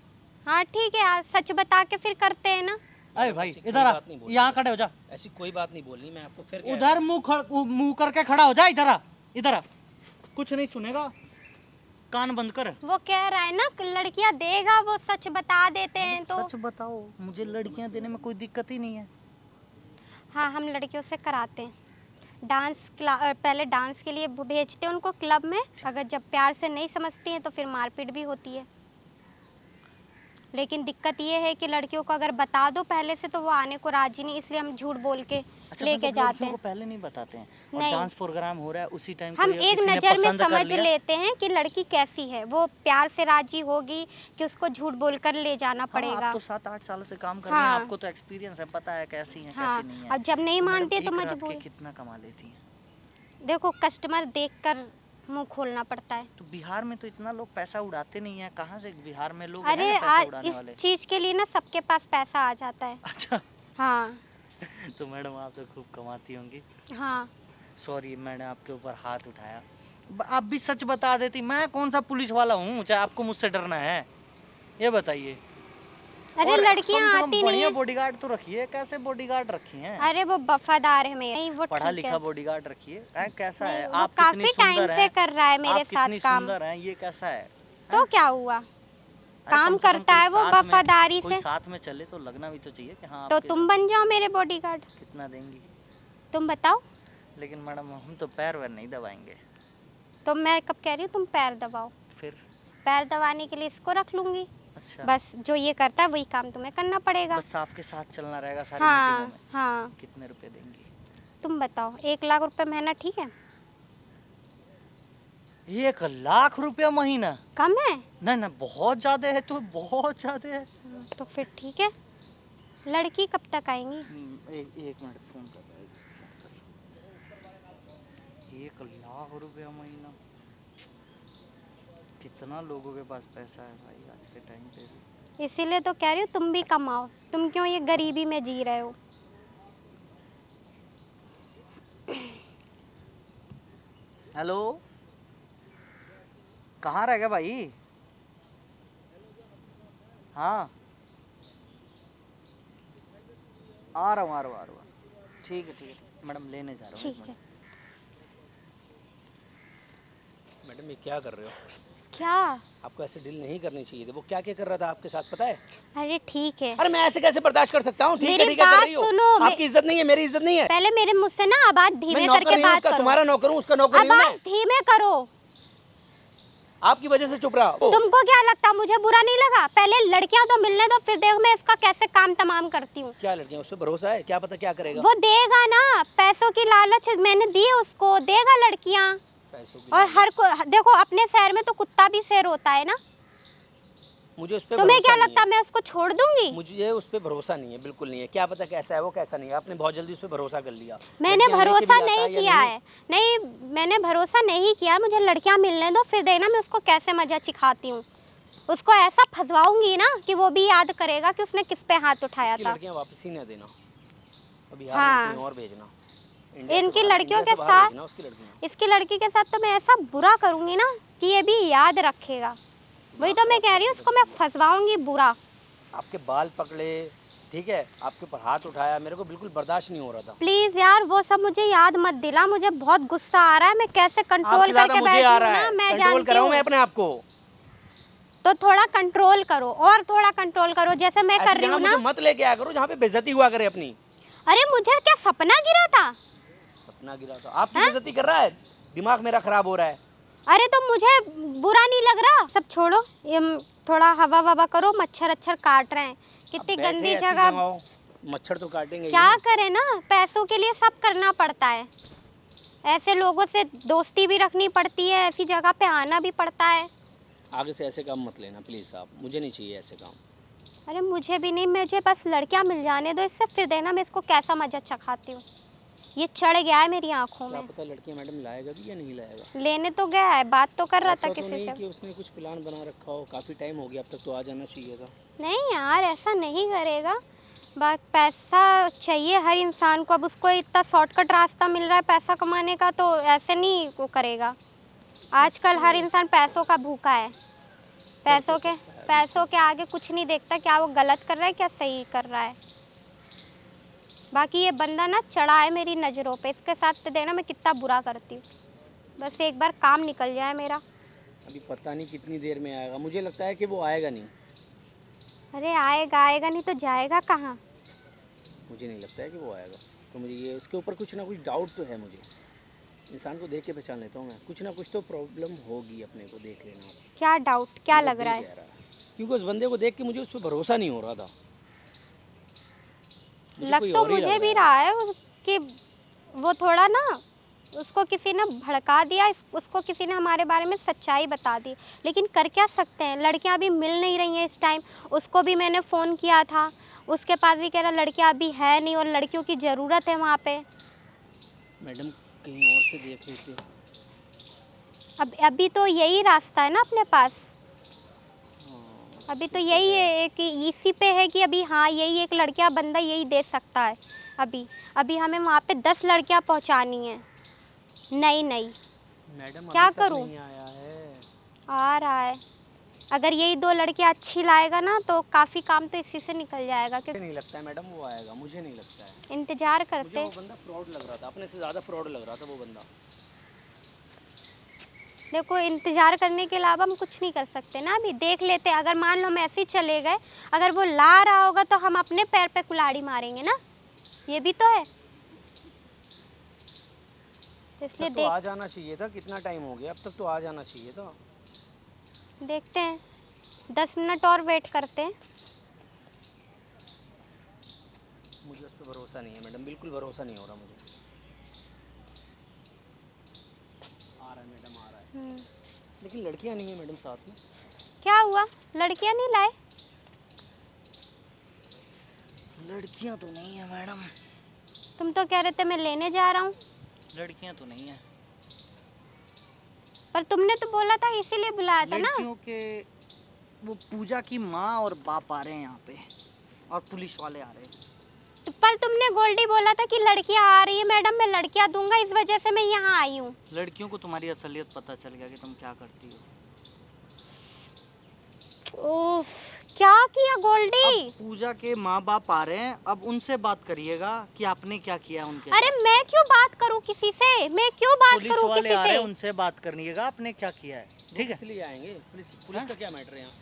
[SPEAKER 2] हाँ ठीक है यार, सच बता के फिर करते हैं ना।
[SPEAKER 1] अरे भाई
[SPEAKER 3] ऐसी कोई
[SPEAKER 1] इधर आ,
[SPEAKER 3] बात नहीं बोलनी।
[SPEAKER 1] यहाँ खड़े हो जा।
[SPEAKER 3] ऐसी कोई बात नहीं बोलनी। मैं आपको फिर कह
[SPEAKER 1] उधर मुंह करके खड़ा हो जा। इधर आ, इधर आ। कुछ नहीं सुनेगा, कान बंद कर।
[SPEAKER 2] वो कह रहा है ना लड़कियां देगा, वो सच बता देते हैं तो।
[SPEAKER 1] सच बताओ, मुझे लड़कियां देने में कोई दिक्कत ही नहीं है।
[SPEAKER 2] हाँ हम लड़कियों से कराते हैं पहले डांस के लिए भेजते हैं उनको क्लब में। अगर जब प्यार से नहीं समझती हैं तो फिर मारपीट भी होती है। लेकिन दिक्कत ये है कि लड़कियों को अगर बता दो पहले से तो वो आने को राजी नहीं, इसलिए हम झूठ बोल के लेके
[SPEAKER 1] मतलब
[SPEAKER 2] जाते
[SPEAKER 1] लड़कियों
[SPEAKER 2] हैं।
[SPEAKER 1] को पहले नहीं बताते हैं और
[SPEAKER 2] नहीं।
[SPEAKER 1] डांस प्रोग्राम हो रहा है उसी टाइम
[SPEAKER 2] हम
[SPEAKER 1] कोई
[SPEAKER 2] एक
[SPEAKER 1] किसी ने
[SPEAKER 2] नज़र में
[SPEAKER 1] पसंद कर
[SPEAKER 2] समझ
[SPEAKER 1] लिया।
[SPEAKER 2] लेते हैं कि लड़की कैसी है, वो प्यार से राजी होगी कि उसको झूठ बोलकर ले जाना
[SPEAKER 1] हाँ,
[SPEAKER 2] पड़ेगा।
[SPEAKER 1] आप तो 7-8 साल से काम कर रहे हैं,
[SPEAKER 2] हाँ।
[SPEAKER 1] आपको तो एक्सपीरियंस है, पता है कैसी है
[SPEAKER 2] हाँ
[SPEAKER 1] कैसी नहीं है।
[SPEAKER 2] अब जब नहीं
[SPEAKER 1] तो
[SPEAKER 2] मानते
[SPEAKER 1] मैडम,
[SPEAKER 2] तो
[SPEAKER 1] एक रात
[SPEAKER 2] मजबूर।
[SPEAKER 1] के कितना कमा लेती हैं?
[SPEAKER 2] देखो कस्टमर देखकर मुंह खोलना पड़ता है।
[SPEAKER 1] तो बिहार में तो इतना लोग पैसा उड़ाते नहीं है, कहाँ से बिहार में लोग
[SPEAKER 2] अरे
[SPEAKER 1] हैं पैसा
[SPEAKER 2] आज
[SPEAKER 1] उड़ाने
[SPEAKER 2] इस
[SPEAKER 1] वाले?
[SPEAKER 2] चीज के लिए ना सबके पास पैसा आ जाता है।
[SPEAKER 1] अच्छा
[SPEAKER 2] हाँ
[SPEAKER 1] तो मैडम आप तो खूब कमाती होंगी।
[SPEAKER 2] हाँ
[SPEAKER 1] सॉरी मैंने आपके ऊपर हाथ उठाया। आप भी सच बता देती। मैं कौन सा पुलिस वाला हूँ चाहे आपको मुझसे डरना है? ये बताइए।
[SPEAKER 2] अरे
[SPEAKER 1] और
[SPEAKER 2] लड़कियां
[SPEAKER 1] कम से कम
[SPEAKER 2] आती नहीं
[SPEAKER 1] बढ़िया
[SPEAKER 2] है।
[SPEAKER 1] बॉडीगार्ड तो रखिए। कैसे बॉडीगार्ड रखी हैं?
[SPEAKER 2] अरे वो वफादार है मेरे, नहीं वो
[SPEAKER 1] पढ़ा
[SPEAKER 2] ठीक
[SPEAKER 1] लिखा
[SPEAKER 2] है।
[SPEAKER 1] बॉडीगार्ड रखिए। कैसा
[SPEAKER 2] नहीं
[SPEAKER 1] है?
[SPEAKER 2] वो
[SPEAKER 1] आप कितनी
[SPEAKER 2] काफी टाइम
[SPEAKER 1] सुंदर
[SPEAKER 2] से
[SPEAKER 1] हैं।
[SPEAKER 2] कर रहा है मेरे
[SPEAKER 1] आप
[SPEAKER 2] साथ
[SPEAKER 1] कितनी
[SPEAKER 2] काम।
[SPEAKER 1] सुंदर हैं, ये कैसा है?
[SPEAKER 2] तो
[SPEAKER 1] हैं?
[SPEAKER 2] क्या हुआ,
[SPEAKER 1] अरे
[SPEAKER 2] काम
[SPEAKER 1] कम से कम
[SPEAKER 2] करता
[SPEAKER 1] कोई
[SPEAKER 2] है वो
[SPEAKER 1] साथ में,
[SPEAKER 2] वफादारी
[SPEAKER 1] कोई
[SPEAKER 2] से।
[SPEAKER 1] साथ में चले तो लगना भी तो चाहिए कि हाँ
[SPEAKER 2] तो
[SPEAKER 1] आपके
[SPEAKER 2] तुम बन जाओ मेरे बॉडीगार्ड।
[SPEAKER 1] कितना देंगी।
[SPEAKER 2] तुम बताओ।
[SPEAKER 1] लेकिन मैडम हम तो पैर वैर नहीं दबाएंगे।
[SPEAKER 2] तो मैं कब कह रही हूँ तुम पैर दबाओ?
[SPEAKER 1] फिर
[SPEAKER 2] पैर दबाने के लिए इसको रख लूंगी।
[SPEAKER 1] अच्छा,
[SPEAKER 2] बस जो ये करता है वही काम तुम्हें करना पड़ेगा।
[SPEAKER 1] बस आपके साथ चलना रहेगा सारी मीटिंगों
[SPEAKER 2] हाँ
[SPEAKER 1] में।
[SPEAKER 2] हाँ।
[SPEAKER 1] कितने रुपए देंगी?
[SPEAKER 2] तुम बताओ, 1 लाख रुपए महीना ठीक है?
[SPEAKER 1] 1 लाख रुपया महीना?
[SPEAKER 2] कम है?
[SPEAKER 1] ना ना, बहुत ज्यादा है, तो बहुत ज्यादा है।
[SPEAKER 2] तो फिर ठीक है। लड़की कब तक आएंगी?
[SPEAKER 1] एक मिनट फोन कर रहा है। 1 लाख रुपया महीना, कितना लोगों के पास पैसा है भाई आज के टाइम पे भी।
[SPEAKER 2] इसीलिए तो कह रही हूँ तुम भी कमाओ। तुम क्यों ये गरीबी में जी रहे हो?
[SPEAKER 1] हेलो, कहाँ रह गया भाई? हाँ, आ रहा हूँ। ठीक है मैडम, लेने जा रहा हूँ।
[SPEAKER 2] ठीक है।
[SPEAKER 3] मैडम ये क्या कर रहे हो?
[SPEAKER 2] क्या?
[SPEAKER 3] आपको ऐसे डील नहीं करनी चाहिए थी। वो क्या क्या कर रहा था आपके साथ पता है?
[SPEAKER 2] अरे ठीक है,
[SPEAKER 3] अरे मैं ऐसे कैसे बर्दाश्त कर सकता हूँ? ठीक है
[SPEAKER 2] मेरी
[SPEAKER 3] ठीक है, कर
[SPEAKER 2] बात
[SPEAKER 3] रही हो।
[SPEAKER 2] सुनो।
[SPEAKER 3] आपकी इज्जत नहीं है, मेरी इज्जत नहीं है।
[SPEAKER 2] पहले मेरे मुझसे ना आवाज
[SPEAKER 3] मैं
[SPEAKER 2] धीमे
[SPEAKER 3] नौकर
[SPEAKER 2] करके
[SPEAKER 3] नहीं हूँ
[SPEAKER 2] बात
[SPEAKER 3] उसका,
[SPEAKER 2] करो।
[SPEAKER 3] तुम्हारा नौकर हूँ, उसका नौकर नहीं हूँ
[SPEAKER 2] आवाज
[SPEAKER 3] मैं।
[SPEAKER 2] धीमे करो।
[SPEAKER 3] आपकी वजह से चुप रहा।
[SPEAKER 2] तुमको क्या लगता मुझे बुरा नहीं लगा? पहले लड़कियां तो मिलने दो, फिर देखो मैं इसका कैसे काम तमाम करती हूँ।
[SPEAKER 3] क्या लड़कियां, उस पर भरोसा है? क्या पता क्या करेगा।
[SPEAKER 2] वो देगा ना, पैसों की लालच मैंने दी है उसको, देगा लड़कियां।
[SPEAKER 3] पैसों की
[SPEAKER 2] और
[SPEAKER 3] लालच।
[SPEAKER 2] हर को देखो, अपने शहर में तो कुत्ता भी शेर होता है ना।
[SPEAKER 3] मुझे उस पर
[SPEAKER 2] तुम्हें
[SPEAKER 3] भरोसा
[SPEAKER 2] क्या
[SPEAKER 3] नहीं
[SPEAKER 2] लगता
[SPEAKER 3] है।
[SPEAKER 2] मैं उसको छोड़ दूंगी?
[SPEAKER 3] मुझे उस पर भरोसा नहीं है, बिल्कुल नहीं है। क्या पता कैसा है वो, कैसा नहीं है। आपने बहुत जल्दी उस पर भरोसा कर लिया।
[SPEAKER 2] मैंने
[SPEAKER 3] लड़कियां लेके
[SPEAKER 2] भरोसा
[SPEAKER 3] भी आता
[SPEAKER 2] नहीं
[SPEAKER 3] या
[SPEAKER 2] किया है। नहीं, मैंने भरोसा नहीं किया। मुझे लड़कियां मिलने दो, फिर देना मैं उसको कैसे मजा चिखाती हूँ। उसको ऐसा फंसवाऊंगी ना कि वो भी याद करेगा कि उसने किस पे हाथ उठाया
[SPEAKER 3] इसकी
[SPEAKER 2] था।
[SPEAKER 3] लड़कियां वापस ही ना देना, अभी
[SPEAKER 2] हाँ।
[SPEAKER 3] कहीं और भेजना। इंडिया से
[SPEAKER 2] इनकी
[SPEAKER 3] बाहर-
[SPEAKER 2] लड़कियों
[SPEAKER 3] इंडिया
[SPEAKER 2] के
[SPEAKER 3] से बाहर
[SPEAKER 2] साथ,
[SPEAKER 3] भेजना उसकी लड़कियां।
[SPEAKER 2] इसकी लड़की के साथ तो मैं ऐसा बुरा करूंगी ना कि ये भी याद रखेगा। वही तो मैं कह रही हूँ, उसको मैं फंसवाऊंगी बुरा।
[SPEAKER 3] आपके बाल पकड़े, ठीक है, आपके ऊपर हाथ उठाया, मेरे को बिल्कुल बर्दाश्त नहीं हो रहा था।
[SPEAKER 2] प्लीज यार वो सब मुझे याद मत दिला। मुझे बहुत गुस्सा आ रहा है, मैं कैसे कंट्रोल
[SPEAKER 3] आपसे ज्यादा
[SPEAKER 2] करके
[SPEAKER 3] मुझे
[SPEAKER 2] बैठी
[SPEAKER 3] आ
[SPEAKER 2] हूँ
[SPEAKER 3] रहा
[SPEAKER 2] ना,
[SPEAKER 3] है।
[SPEAKER 2] मैं
[SPEAKER 3] कंट्रोल
[SPEAKER 2] जानती
[SPEAKER 3] कराऊं मैं
[SPEAKER 2] हूँ।
[SPEAKER 3] अपने आप को।
[SPEAKER 2] तो थोड़ा कंट्रोल करो, और थोड़ा कंट्रोल करो, जैसे मैं कर
[SPEAKER 3] ऐसी
[SPEAKER 2] रही
[SPEAKER 3] जगह
[SPEAKER 2] हूँ
[SPEAKER 3] मुझे
[SPEAKER 2] ना।
[SPEAKER 3] मत लेके आया करो जहाँ पे बेइज्जती हुआ करे अपनी।
[SPEAKER 2] अरे मुझे क्या सपना गिरा था?
[SPEAKER 3] सपना गिरा था? आपकी बेइज्जती कर रहा है, दिमाग मेरा खराब हो रहा है।
[SPEAKER 2] अरे तो मुझे बुरा नहीं लग रहा। सब छोड़ो, ये थोड़ा हवा ववा करो। मच्छर अच्छर काट रहे हैं, कितनी
[SPEAKER 3] अब बैठे
[SPEAKER 2] गंदी
[SPEAKER 3] ऐसी
[SPEAKER 2] जगह।
[SPEAKER 3] हो, मच्छर तो काटेंगे ही
[SPEAKER 2] क्या
[SPEAKER 3] ना।
[SPEAKER 2] करें ना, पैसों के लिए सब करना पड़ता है। ऐसे लोगों से दोस्ती भी रखनी पड़ती है, ऐसी जगह पे आना भी पड़ता है।
[SPEAKER 3] आगे से ऐसे काम मत लेना प्लीज़ साहब, मुझे नहीं चाहिए ऐसे काम।
[SPEAKER 2] अरे मुझे भी नहीं, मुझे बस लड़कियां मिल जाने दो इससे, फिर देना मैं इसको कैसा मजा चखाती हूँ। ये चढ़ गया है मेरी आंखों
[SPEAKER 3] क्या
[SPEAKER 2] में।
[SPEAKER 3] पता लड़कियां मैडम लाएगा भी या नहीं लाएगा।
[SPEAKER 2] लेने तो गया है, बात तो कर रहा
[SPEAKER 3] ऐसा
[SPEAKER 2] था
[SPEAKER 3] तो
[SPEAKER 2] किसी
[SPEAKER 3] नहीं
[SPEAKER 2] से।
[SPEAKER 3] कि उसने कुछ प्लान बना रखा हो, काफ़ी टाइम हो गया, अब तक तो आ जाना चाहिए था।
[SPEAKER 2] नहीं यार, ऐसा नहीं करेगा। बस पैसा चाहिए हर इंसान को। अब उसको इतना शॉर्टकट रास्ता मिल रहा है पैसा कमाने का, तो ऐसे नहीं वो करेगा। आजकल हर इंसान पैसों का भूखा है। पैसों के आगे कुछ नहीं देखता, क्या वो गलत कर रहा है क्या सही कर रहा है। बाकी ये बंदा ना चढ़ा है मेरी नज़रों पे, इसके साथ तो देना मैं कितना बुरा करती हूँ। बस एक बार काम निकल जाए मेरा।
[SPEAKER 3] अभी पता नहीं कितनी देर में आएगा, मुझे लगता है कि वो आएगा नहीं।
[SPEAKER 2] अरे आएगा नहीं तो जाएगा कहाँ?
[SPEAKER 3] मुझे नहीं लगता है कि वो आएगा। तो मुझे ये उसके ऊपर कुछ ना कुछ डाउट तो है। मुझे इंसान को देख के पहचान लेता हूँ मैं, कुछ ना कुछ तो प्रॉब्लम होगी, अपने को देख लेना आप।
[SPEAKER 2] क्या डाउट, क्या
[SPEAKER 3] मेरा
[SPEAKER 2] लग
[SPEAKER 3] दिल
[SPEAKER 2] रहा है?
[SPEAKER 3] कह रहा है। क्योंकि उस बंदे को देख के मुझे उस पर भरोसा नहीं हो रहा था। मुझे कोई
[SPEAKER 2] लग तो
[SPEAKER 3] और ही लग
[SPEAKER 2] मुझे भी
[SPEAKER 3] रहा
[SPEAKER 2] रहा है कि वो थोड़ा ना, उसको किसी ने भड़का दिया, उसको किसी ने हमारे बारे में सच्चाई बता दी। लेकिन कर क्या सकते हैं, लड़कियां अभी मिल नहीं रही हैं इस टाइम। उसको भी मैंने फ़ोन किया था, उसके पास भी कह रहा लड़कियां अभी है नहीं और लड़कियों की ज़रूरत है वहाँ पे।
[SPEAKER 3] मैडम कहीं और से देख लेते।
[SPEAKER 2] अब अभी तो यही रास्ता है ना अपने पास। अभी तो यही है कि इसी पे है कि अभी हाँ यही एक लड़कियां बंदा यही दे सकता है। अभी हमें वहाँ पे 10 लड़कियां पहुँचानी हैं। नहीं
[SPEAKER 3] मैडम
[SPEAKER 2] क्या
[SPEAKER 3] अभी तक
[SPEAKER 2] करूं?
[SPEAKER 3] नहीं आया है।
[SPEAKER 2] आ रहा है। अगर यही 2 लड़कियां अच्छी लाएगा ना तो काफ़ी काम तो इसी से निकल जाएगा।
[SPEAKER 3] मुझे
[SPEAKER 2] कि
[SPEAKER 3] नहीं लगता है मैडम वो आएगा, मुझे नहीं लगता है।
[SPEAKER 2] इंतजार
[SPEAKER 3] मुझे
[SPEAKER 2] करते।
[SPEAKER 3] वो बंदा फ्रॉड लग रहा था, अपने से ज़्यादा फ्रॉड लग रहा था वो बंदा।
[SPEAKER 2] देखो इंतजार करने के अलावा हम कुछ नहीं कर सकते ना, अभी देख लेते हैं। अगर मान लो हम ऐसे ही चले गए, अगर वो ला रहा होगा तो हम अपने पैर पे कुल्हाड़ी मारेंगे ना, ये भी तो है। तो इसलिए
[SPEAKER 3] तो आ जाना चाहिए था, कितना टाइम हो गया, अब तक तो आ जाना चाहिए था।
[SPEAKER 2] देखते हैं, 10 मिनट और वेट करते हैं।
[SPEAKER 3] मुझे उस पर भरोसा नहीं है मैडम, बिल्कुल भरोसा नहीं हो रहा मुझे। आ रहा है मैडम, आ रहा है, लेकिन लड़कियां नहीं है मैडम साथ में।
[SPEAKER 2] क्या हुआ, लड़कियां नहीं लाए?
[SPEAKER 1] लड़कियां तो नहीं है मैडम,
[SPEAKER 2] तुम तो कह रहे थे मैं लेने जा रहा हूँ,
[SPEAKER 1] लड़कियां तो नहीं है।
[SPEAKER 2] पर तुमने तो बोला था इसीलिए बुलाया था ना।
[SPEAKER 1] लड़कियों के वो पूजा की माँ और बाप आ रहे हैं यहाँ पे, और पुलिस वाले आ रहे हैं।
[SPEAKER 2] तो पर तुमने गोल्डी बोला था कि लड़कियां आ रही है मैडम, मैं लड़कियां दूंगा, इस वजह से मैं यहाँ आई हूँ।
[SPEAKER 1] लड़कियों को तुम्हारी असलियत पता चल गया कि तुम क्या करती हो।
[SPEAKER 2] ओफ, क्या किया गोल्डी?
[SPEAKER 1] अब पूजा के माँ बाप आ रहे हैं, अब उनसे बात करिएगा कि आपने क्या किया उनके
[SPEAKER 2] अरे
[SPEAKER 1] साथ।
[SPEAKER 2] मैं क्यों बात करूँ किसी से, मैं क्यों बात
[SPEAKER 1] पुलिस
[SPEAKER 2] करूँ
[SPEAKER 1] वाले
[SPEAKER 2] किसी
[SPEAKER 1] आ रहे
[SPEAKER 2] से?
[SPEAKER 1] हैं, उनसे बात करिएगा आपने क्या किया है, ठीक है।
[SPEAKER 3] इसलिए आएंगे, पुलिस का क्या मैटर है यहाँ?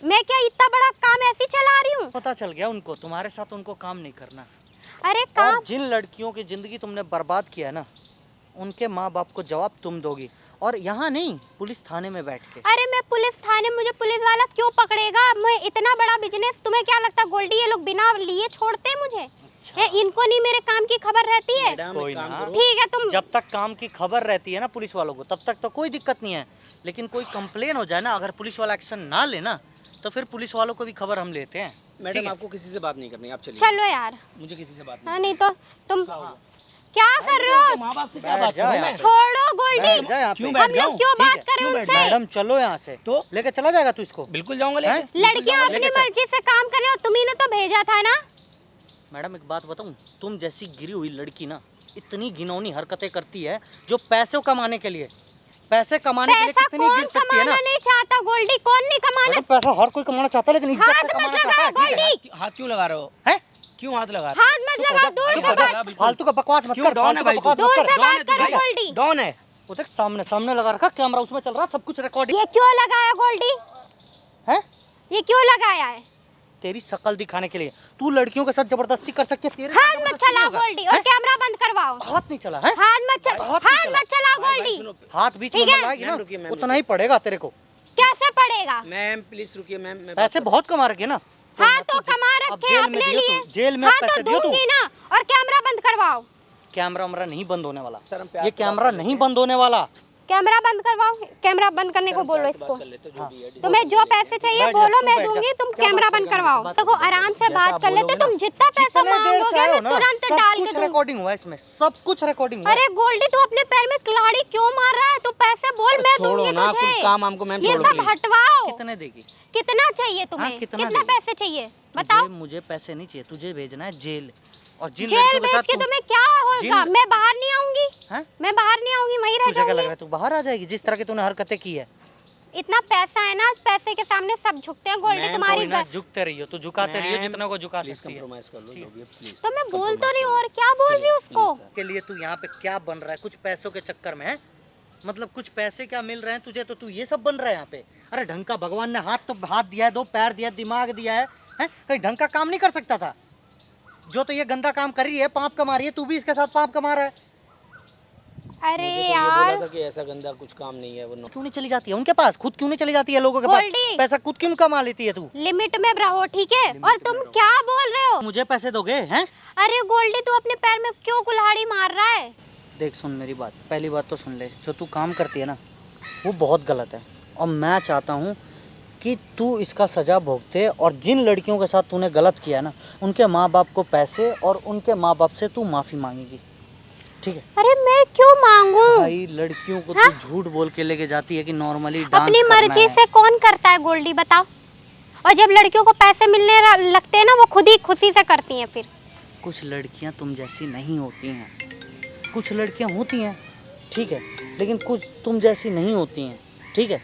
[SPEAKER 2] मैं क्या इतना बड़ा काम ऐसी चला रही हूँ?
[SPEAKER 1] पता चल गया उनको, तुम्हारे साथ उनको काम नहीं करना।
[SPEAKER 2] अरे काम,
[SPEAKER 1] और जिन लड़कियों की जिंदगी तुमने बर्बाद किया है ना, उनके माँ बाप को जवाब तुम दोगी, और यहाँ नहीं, पुलिस थाने में बैठ के।
[SPEAKER 2] अरे मैं पुलिस थाने, मुझे पुलिस वाला क्यों पकड़ेगा? मैं इतना बड़ा बिजनेस, तुम्हें क्या लगता गोल्डी ये लोग बिना लिए छोड़ते हैं मुझे? है, इनको नहीं मेरे काम की खबर रहती है?
[SPEAKER 3] मैडम
[SPEAKER 1] कोई
[SPEAKER 3] एक काम
[SPEAKER 1] ना।
[SPEAKER 3] करो,
[SPEAKER 2] ठीक है तुम,
[SPEAKER 1] जब तक काम की खबर रहती है ना पुलिस वालों को, तब तक तो कोई दिक्कत नहीं है। लेकिन कोई कंप्लेन हो जाए ना, अगर पुलिस वाला एक्शन ना लेना, तो फिर पुलिस वालों को भी खबर हम लेते हैं। ठीक
[SPEAKER 3] मैडम
[SPEAKER 1] है?
[SPEAKER 3] आपको किसी से बात नहीं करनी, आप चलिए।
[SPEAKER 2] चलो यार।
[SPEAKER 3] मुझे किसी से बात
[SPEAKER 2] हाँ
[SPEAKER 3] नहीं
[SPEAKER 2] नहीं तो तुम क्या कर रहे हो?
[SPEAKER 3] माँ बाप से क्या
[SPEAKER 1] बैठ
[SPEAKER 3] बात
[SPEAKER 1] जाओ
[SPEAKER 3] करूं
[SPEAKER 1] यहाँ
[SPEAKER 3] मैं?
[SPEAKER 1] पे।
[SPEAKER 2] छोड़ो गोल्डी,
[SPEAKER 1] बैठ जा यहाँ पे।
[SPEAKER 3] क्यों
[SPEAKER 2] हम
[SPEAKER 3] बैठ
[SPEAKER 2] लोग
[SPEAKER 3] जाऊं?
[SPEAKER 2] क्यों
[SPEAKER 1] ठीक
[SPEAKER 2] बात
[SPEAKER 1] है,
[SPEAKER 2] करें
[SPEAKER 3] क्यों
[SPEAKER 2] उनसे?
[SPEAKER 1] मैडम चलो यहाँ से,
[SPEAKER 3] तो
[SPEAKER 1] लेके चला जाएगा तू इसको।
[SPEAKER 3] बिल्कुल जाऊंगा
[SPEAKER 1] हैं?
[SPEAKER 3] लेके।
[SPEAKER 2] लड़कियां अपनी
[SPEAKER 1] लेके चल।
[SPEAKER 2] मर्जी से काम कर रहे हो, तुम्ही ने तो भेजा था ना।
[SPEAKER 1] मैडम एक बात बताऊं, तुम जैसी गिरी हुई लड़की ना इतनी घिनौनी हरकतें करती है, जो पैसे कमाने के लिए, पैसे कमाने के लिए
[SPEAKER 2] पैसा
[SPEAKER 1] कितनी
[SPEAKER 2] कौन
[SPEAKER 1] गिर सकती है ना।
[SPEAKER 2] कमाना नहीं चाहता गोल्डी, कौन नहीं कमाना?
[SPEAKER 1] मैडम पैसा हर कोई कमाना चाहता है, लेकिन इज्जत से
[SPEAKER 2] हाथ
[SPEAKER 1] कमाना
[SPEAKER 2] मत
[SPEAKER 1] चाहता
[SPEAKER 2] लगाओ
[SPEAKER 1] है, ठीक है?
[SPEAKER 2] गोल्डी,
[SPEAKER 3] हाथ क्यों लगा रहे हो?
[SPEAKER 1] हैं?
[SPEAKER 3] क्यों हाथ लगा रहे हो?
[SPEAKER 2] हाथ मत लगाओ, दूर
[SPEAKER 1] चुप
[SPEAKER 2] से
[SPEAKER 1] हो जा,
[SPEAKER 2] बात,
[SPEAKER 1] फालतू का बकवास मत
[SPEAKER 3] क्यों
[SPEAKER 1] कर,
[SPEAKER 3] डॉन है
[SPEAKER 1] फालतू का
[SPEAKER 3] भाई तू?
[SPEAKER 1] बकवास
[SPEAKER 2] दूर
[SPEAKER 1] मत
[SPEAKER 2] से
[SPEAKER 1] कर।
[SPEAKER 2] बात करो
[SPEAKER 3] डॉन है,
[SPEAKER 2] गोल्डी।
[SPEAKER 3] डॉन है।
[SPEAKER 1] वो देख सामने सामने लगा रखा कैमरा, उसमें चल रहा सब कुछ रिकॉर्डिंग
[SPEAKER 2] ये क्यों लगाया गोल्डी?
[SPEAKER 1] है।
[SPEAKER 2] ये क्यों लगाया है?
[SPEAKER 1] तेरी शक्ल दिखाने के लिए। तू लड़कियों के साथ जबरदस्ती कर सकती है, तेरे साथ
[SPEAKER 2] हाथ मत
[SPEAKER 1] जबरदस्ती नहीं
[SPEAKER 2] चलाओ
[SPEAKER 1] होगा।
[SPEAKER 2] गोल्डी, और
[SPEAKER 1] हैं?
[SPEAKER 2] कैमरा बंद करवाओ।
[SPEAKER 1] हाथ नहीं चला है,
[SPEAKER 2] हाथ मत
[SPEAKER 1] हाथ नहीं
[SPEAKER 2] हाथ मत चलाओ
[SPEAKER 3] भाई
[SPEAKER 2] गोल्डी।
[SPEAKER 3] सुनो,
[SPEAKER 1] हाथ बीच में
[SPEAKER 2] ठीक है?
[SPEAKER 1] मिलाएगी ना,
[SPEAKER 3] मैम रुकिए, मैम
[SPEAKER 1] उतना ही पड़ेगा तेरे को।
[SPEAKER 2] कैसे पड़ेगा?
[SPEAKER 3] मैम प्लीज रुकिए मैम, मैं
[SPEAKER 1] पैसे बहुत कमा रखे ना।
[SPEAKER 2] हाँ तो
[SPEAKER 1] अब
[SPEAKER 2] कमा
[SPEAKER 1] अब
[SPEAKER 2] रखे
[SPEAKER 1] जेल में
[SPEAKER 2] अपने
[SPEAKER 1] दियो
[SPEAKER 2] लिए।
[SPEAKER 1] तू, जेल में
[SPEAKER 2] हाँ
[SPEAKER 1] पैसे
[SPEAKER 2] तो
[SPEAKER 1] दियो तू।
[SPEAKER 2] दूंगी ना, और कैमरा बंद करवाओ।
[SPEAKER 1] कैमरा वमरा नहीं बंद होने वाला,
[SPEAKER 3] सर, हम प्यार
[SPEAKER 1] ये
[SPEAKER 3] से बात
[SPEAKER 1] कैमरा
[SPEAKER 3] कर
[SPEAKER 1] नहीं
[SPEAKER 3] लेते
[SPEAKER 1] बंद होने वाला।
[SPEAKER 2] कैमरा बंद करवाओ, कैमरा बंद करने को बोलो इसको। तुम्हें जो पैसे चाहिए
[SPEAKER 1] बैठ जा,
[SPEAKER 2] बोलो,
[SPEAKER 1] तू
[SPEAKER 2] मैं
[SPEAKER 1] बैठ जा।
[SPEAKER 2] दूंगी, तुम
[SPEAKER 1] क्या
[SPEAKER 2] कैमरा
[SPEAKER 1] बात
[SPEAKER 2] बंद
[SPEAKER 1] करेगा,
[SPEAKER 2] करवाओ।
[SPEAKER 1] बात
[SPEAKER 2] तो
[SPEAKER 1] करेगा।
[SPEAKER 2] आराम से
[SPEAKER 3] जैसा
[SPEAKER 2] बात
[SPEAKER 3] आप
[SPEAKER 2] कर लेते,
[SPEAKER 3] बोलोगे
[SPEAKER 2] तुम
[SPEAKER 3] ना।
[SPEAKER 2] जितना पैसा
[SPEAKER 1] जितने देर से
[SPEAKER 2] मांगोगे
[SPEAKER 1] आए हो
[SPEAKER 2] मैं
[SPEAKER 1] ना,
[SPEAKER 2] तुरंत
[SPEAKER 1] सब
[SPEAKER 2] डाल
[SPEAKER 1] कुछ
[SPEAKER 2] के दूंगी।
[SPEAKER 1] रिकॉर्डिंग हुआ है इसमें, सब कुछ रिकॉर्डिंग हुआ है।
[SPEAKER 2] अरे गोल्डी तू अपने पैर में कुल्हाड़ी क्यों मार रहा है? तू पैसे बोल, मैं
[SPEAKER 3] छोड़ो
[SPEAKER 2] दूंगी
[SPEAKER 3] ना,
[SPEAKER 2] तुझे।
[SPEAKER 3] कुछ काम हमको मैम,
[SPEAKER 2] ये
[SPEAKER 3] छोड़ो
[SPEAKER 2] सब
[SPEAKER 3] प्लीज।
[SPEAKER 2] हटवाओ।
[SPEAKER 1] कितने देगी?
[SPEAKER 2] कितना चाहिए तुम्हें?
[SPEAKER 1] हाँ, कितना
[SPEAKER 2] कितने
[SPEAKER 1] देगी?
[SPEAKER 2] पैसे चाहिए बताओ?
[SPEAKER 1] मुझे पैसे नहीं चाहिए, तुझे भेजना है जेल। और जिन
[SPEAKER 2] जेल
[SPEAKER 1] लड़कियों के
[SPEAKER 2] भेज
[SPEAKER 1] साथ
[SPEAKER 2] के
[SPEAKER 1] तू-
[SPEAKER 2] तुम्हें क्या होगा? मैं बाहर नहीं आऊंगी,
[SPEAKER 1] हैं?
[SPEAKER 2] मैं बाहर नहीं आऊंगी, वहीं रह
[SPEAKER 1] तुझे क्या लग
[SPEAKER 2] जाऊंगी।
[SPEAKER 1] रहा है तू बाहर आ जाएगी, जिस तरह की तूने हरकतें की है?
[SPEAKER 2] इतना पैसा है ना, पैसे के सामने सब झुकते हैं गोल्डी।
[SPEAKER 3] मैम,
[SPEAKER 2] तुम्हारी
[SPEAKER 1] कोई ना, झुकते रहियो, तू झुकाते रहियो
[SPEAKER 3] मैम,
[SPEAKER 1] जितना को झुका
[SPEAKER 3] प्लीज
[SPEAKER 1] सकती है।
[SPEAKER 3] कंप्रोमाइज कर लो, जो भी है, प्लीज।
[SPEAKER 2] तो मैं बोल तो रही हूँ, और क्या बोल रही हूँ उसको?
[SPEAKER 1] के लिए तू यहाँ पे क्या बन रहा है? कुछ पैसों के चक्कर में है? मतलब कुछ पैसे क्या मिल रहे हैं तुझे, तो तू ये सब बन रहा है यहाँ पे? अरे ढंग का भगवान ने हाथ तो हाथ दिया है, 2 पैर दिया है, दिमाग दिया है, हैं? कहीं ढंग का काम नहीं कर सकता था? जो तो ये गंदा काम कर रही है, पाप कमा रही है, तू भी इसके साथ पाप कमा रहा है।
[SPEAKER 2] अरे
[SPEAKER 3] मुझे तो ये
[SPEAKER 2] यार
[SPEAKER 3] बोला था कि ऐसा गंदा कुछ काम नहीं है, वो
[SPEAKER 1] क्यों नहीं चली जाती है उनके पास? खुद क्यों नहीं चली जाती है लोगों के पास?
[SPEAKER 2] गोल्डी।
[SPEAKER 1] पैसा खुद क्यों कमा लेती है तू?
[SPEAKER 2] लिमिट में रहो, ठीक है? और तुम क्या बोल रहे हो?
[SPEAKER 1] मुझे पैसे दोगे हैं?
[SPEAKER 2] अरे गोल्डी तू अपने पैर में क्यों कुल्हाड़ी मार रहा है?
[SPEAKER 1] देख सुन मेरी बात, पहली बात तो सुन ले, जो तू काम करती है ना वो बहुत गलत है, और मैं चाहता हूँ कि तू इसका सज़ा भोगते, और जिन लड़कियों के साथ तूने गलत किया है ना, उनके माँ बाप को पैसे और उनके माँ बाप से तू माफ़ी मांगेगी, ठीक है?
[SPEAKER 2] अरे मैं क्यों मांगू?
[SPEAKER 1] भाई लड़कियों को तू झूठ बोल के लेके जाती है कि नॉर्मली डांस
[SPEAKER 2] अपनी
[SPEAKER 1] करना
[SPEAKER 2] मर्जी
[SPEAKER 1] है।
[SPEAKER 2] से कौन करता है गोल्डी बताओ? और जब लड़कियों को पैसे मिलने लगते हैं ना, वो खुद ही खुशी से करती हैं फिर।
[SPEAKER 1] कुछ लड़कियां तुम जैसी नहीं होती हैं, कुछ लड़कियां होती हैं ठीक है, लेकिन कुछ तुम जैसी नहीं होती हैं, ठीक है?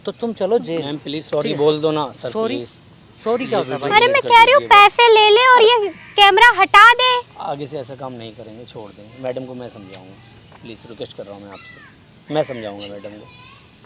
[SPEAKER 1] तो तुम चलो जेल।
[SPEAKER 3] मैम प्लीज सॉरी
[SPEAKER 1] ठीक है।
[SPEAKER 3] बोल दो ना सर
[SPEAKER 1] सॉरी?
[SPEAKER 3] प्लीज।
[SPEAKER 1] सॉरी क्या होता है भाई?
[SPEAKER 2] अरे मैं कह रही हूँ पैसे ले ले और ये कैमरा हटा दे।
[SPEAKER 3] आगे से ऐसा काम नहीं करेंगे, छोड़ देंगे। मैडम को मैं समझाऊंगा, प्लीज़ रिक्वेस्ट कर रहा हूँ मैं आपसे, मैं समझाऊंगा मैडम को।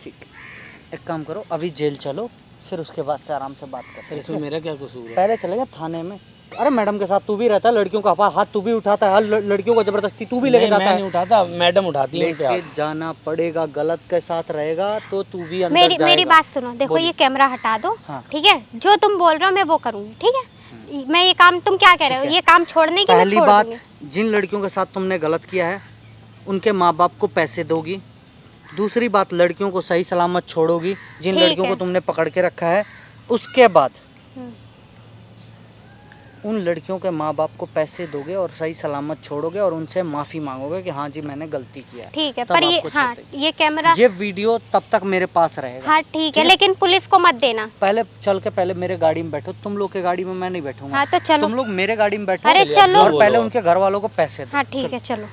[SPEAKER 1] ठीक है, एक काम करो, अभी जेल चलो, फिर उसके बाद से आराम से बात कर।
[SPEAKER 3] सर इसमें मेरा क्या कसूर है?
[SPEAKER 1] पहले चलेगा थाने में। अरे मैडम के साथ तू भी रहता है, लड़कियों का हाथ तू भी उठाता है, हर लड़कियों को जबरदस्ती तू भी लेके
[SPEAKER 3] नहीं,
[SPEAKER 1] जाता
[SPEAKER 3] मैं
[SPEAKER 1] है।
[SPEAKER 3] नहीं उठाता, मैडम उठाती है उनके
[SPEAKER 1] लेके
[SPEAKER 3] हाथ।
[SPEAKER 1] जाना पड़ेगा, गलत के साथ रहेगा तो तू भी अंदर
[SPEAKER 2] मेरी
[SPEAKER 1] जाएगा।
[SPEAKER 2] बात सुनो, देखो
[SPEAKER 1] बोलिए।
[SPEAKER 2] ये कैमरा हटा दो।
[SPEAKER 1] हाँ।
[SPEAKER 2] ठीक है, जो तुम बोल रहे हो मैं वो करूँगी। ठीक है, मैं ये काम, तुम क्या कह रहे हो,
[SPEAKER 1] ठीक है।
[SPEAKER 2] ये काम छोड़ने की मैं
[SPEAKER 1] पहली
[SPEAKER 2] छोड़
[SPEAKER 1] बात,
[SPEAKER 2] दूंगी।
[SPEAKER 1] जिन लड़कियों के साथ तुमने गलत किया है उनके माँ बाप को पैसे दोगी। दूसरी बात, लड़कियों को सही सलामत छोड़ोगी जिन
[SPEAKER 2] ठीक
[SPEAKER 1] लड़कियों
[SPEAKER 2] है।
[SPEAKER 1] को तुमने पकड़ के रखा है। उसके बाद
[SPEAKER 2] हम्म।
[SPEAKER 1] उन लड़कियों के माँ बाप को पैसे दोगे और सही सलामत छोड़ोगे और उनसे माफ़ी मांगोगे कि हाँ जी मैंने गलती किया है।
[SPEAKER 2] ठीक है,
[SPEAKER 1] तब
[SPEAKER 2] पर ये
[SPEAKER 1] आपको
[SPEAKER 2] हाँ
[SPEAKER 1] छोड़ देंगे।
[SPEAKER 2] ये कैमरा,
[SPEAKER 1] ये वीडियो तब तक मेरे पास रहेगा।
[SPEAKER 2] हाँ ठीक है,
[SPEAKER 1] है?
[SPEAKER 2] लेकिन पुलिस को मत देना।
[SPEAKER 1] पहले चल के पहले मेरे गाड़ी में बैठो, तुम लोग के गाड़ी में मैं नहीं बैठूंगा।
[SPEAKER 2] हाँ तो चलो।
[SPEAKER 1] तुम लोग मेरे गाड़ी में बैठो
[SPEAKER 2] अरे
[SPEAKER 3] चलिए, अब
[SPEAKER 2] चलो।
[SPEAKER 3] जो
[SPEAKER 1] और
[SPEAKER 3] बोलो
[SPEAKER 1] पहले
[SPEAKER 3] आप।
[SPEAKER 1] उनके घर वालों को पैसे दो।
[SPEAKER 2] हाँ ठीक है, चलो।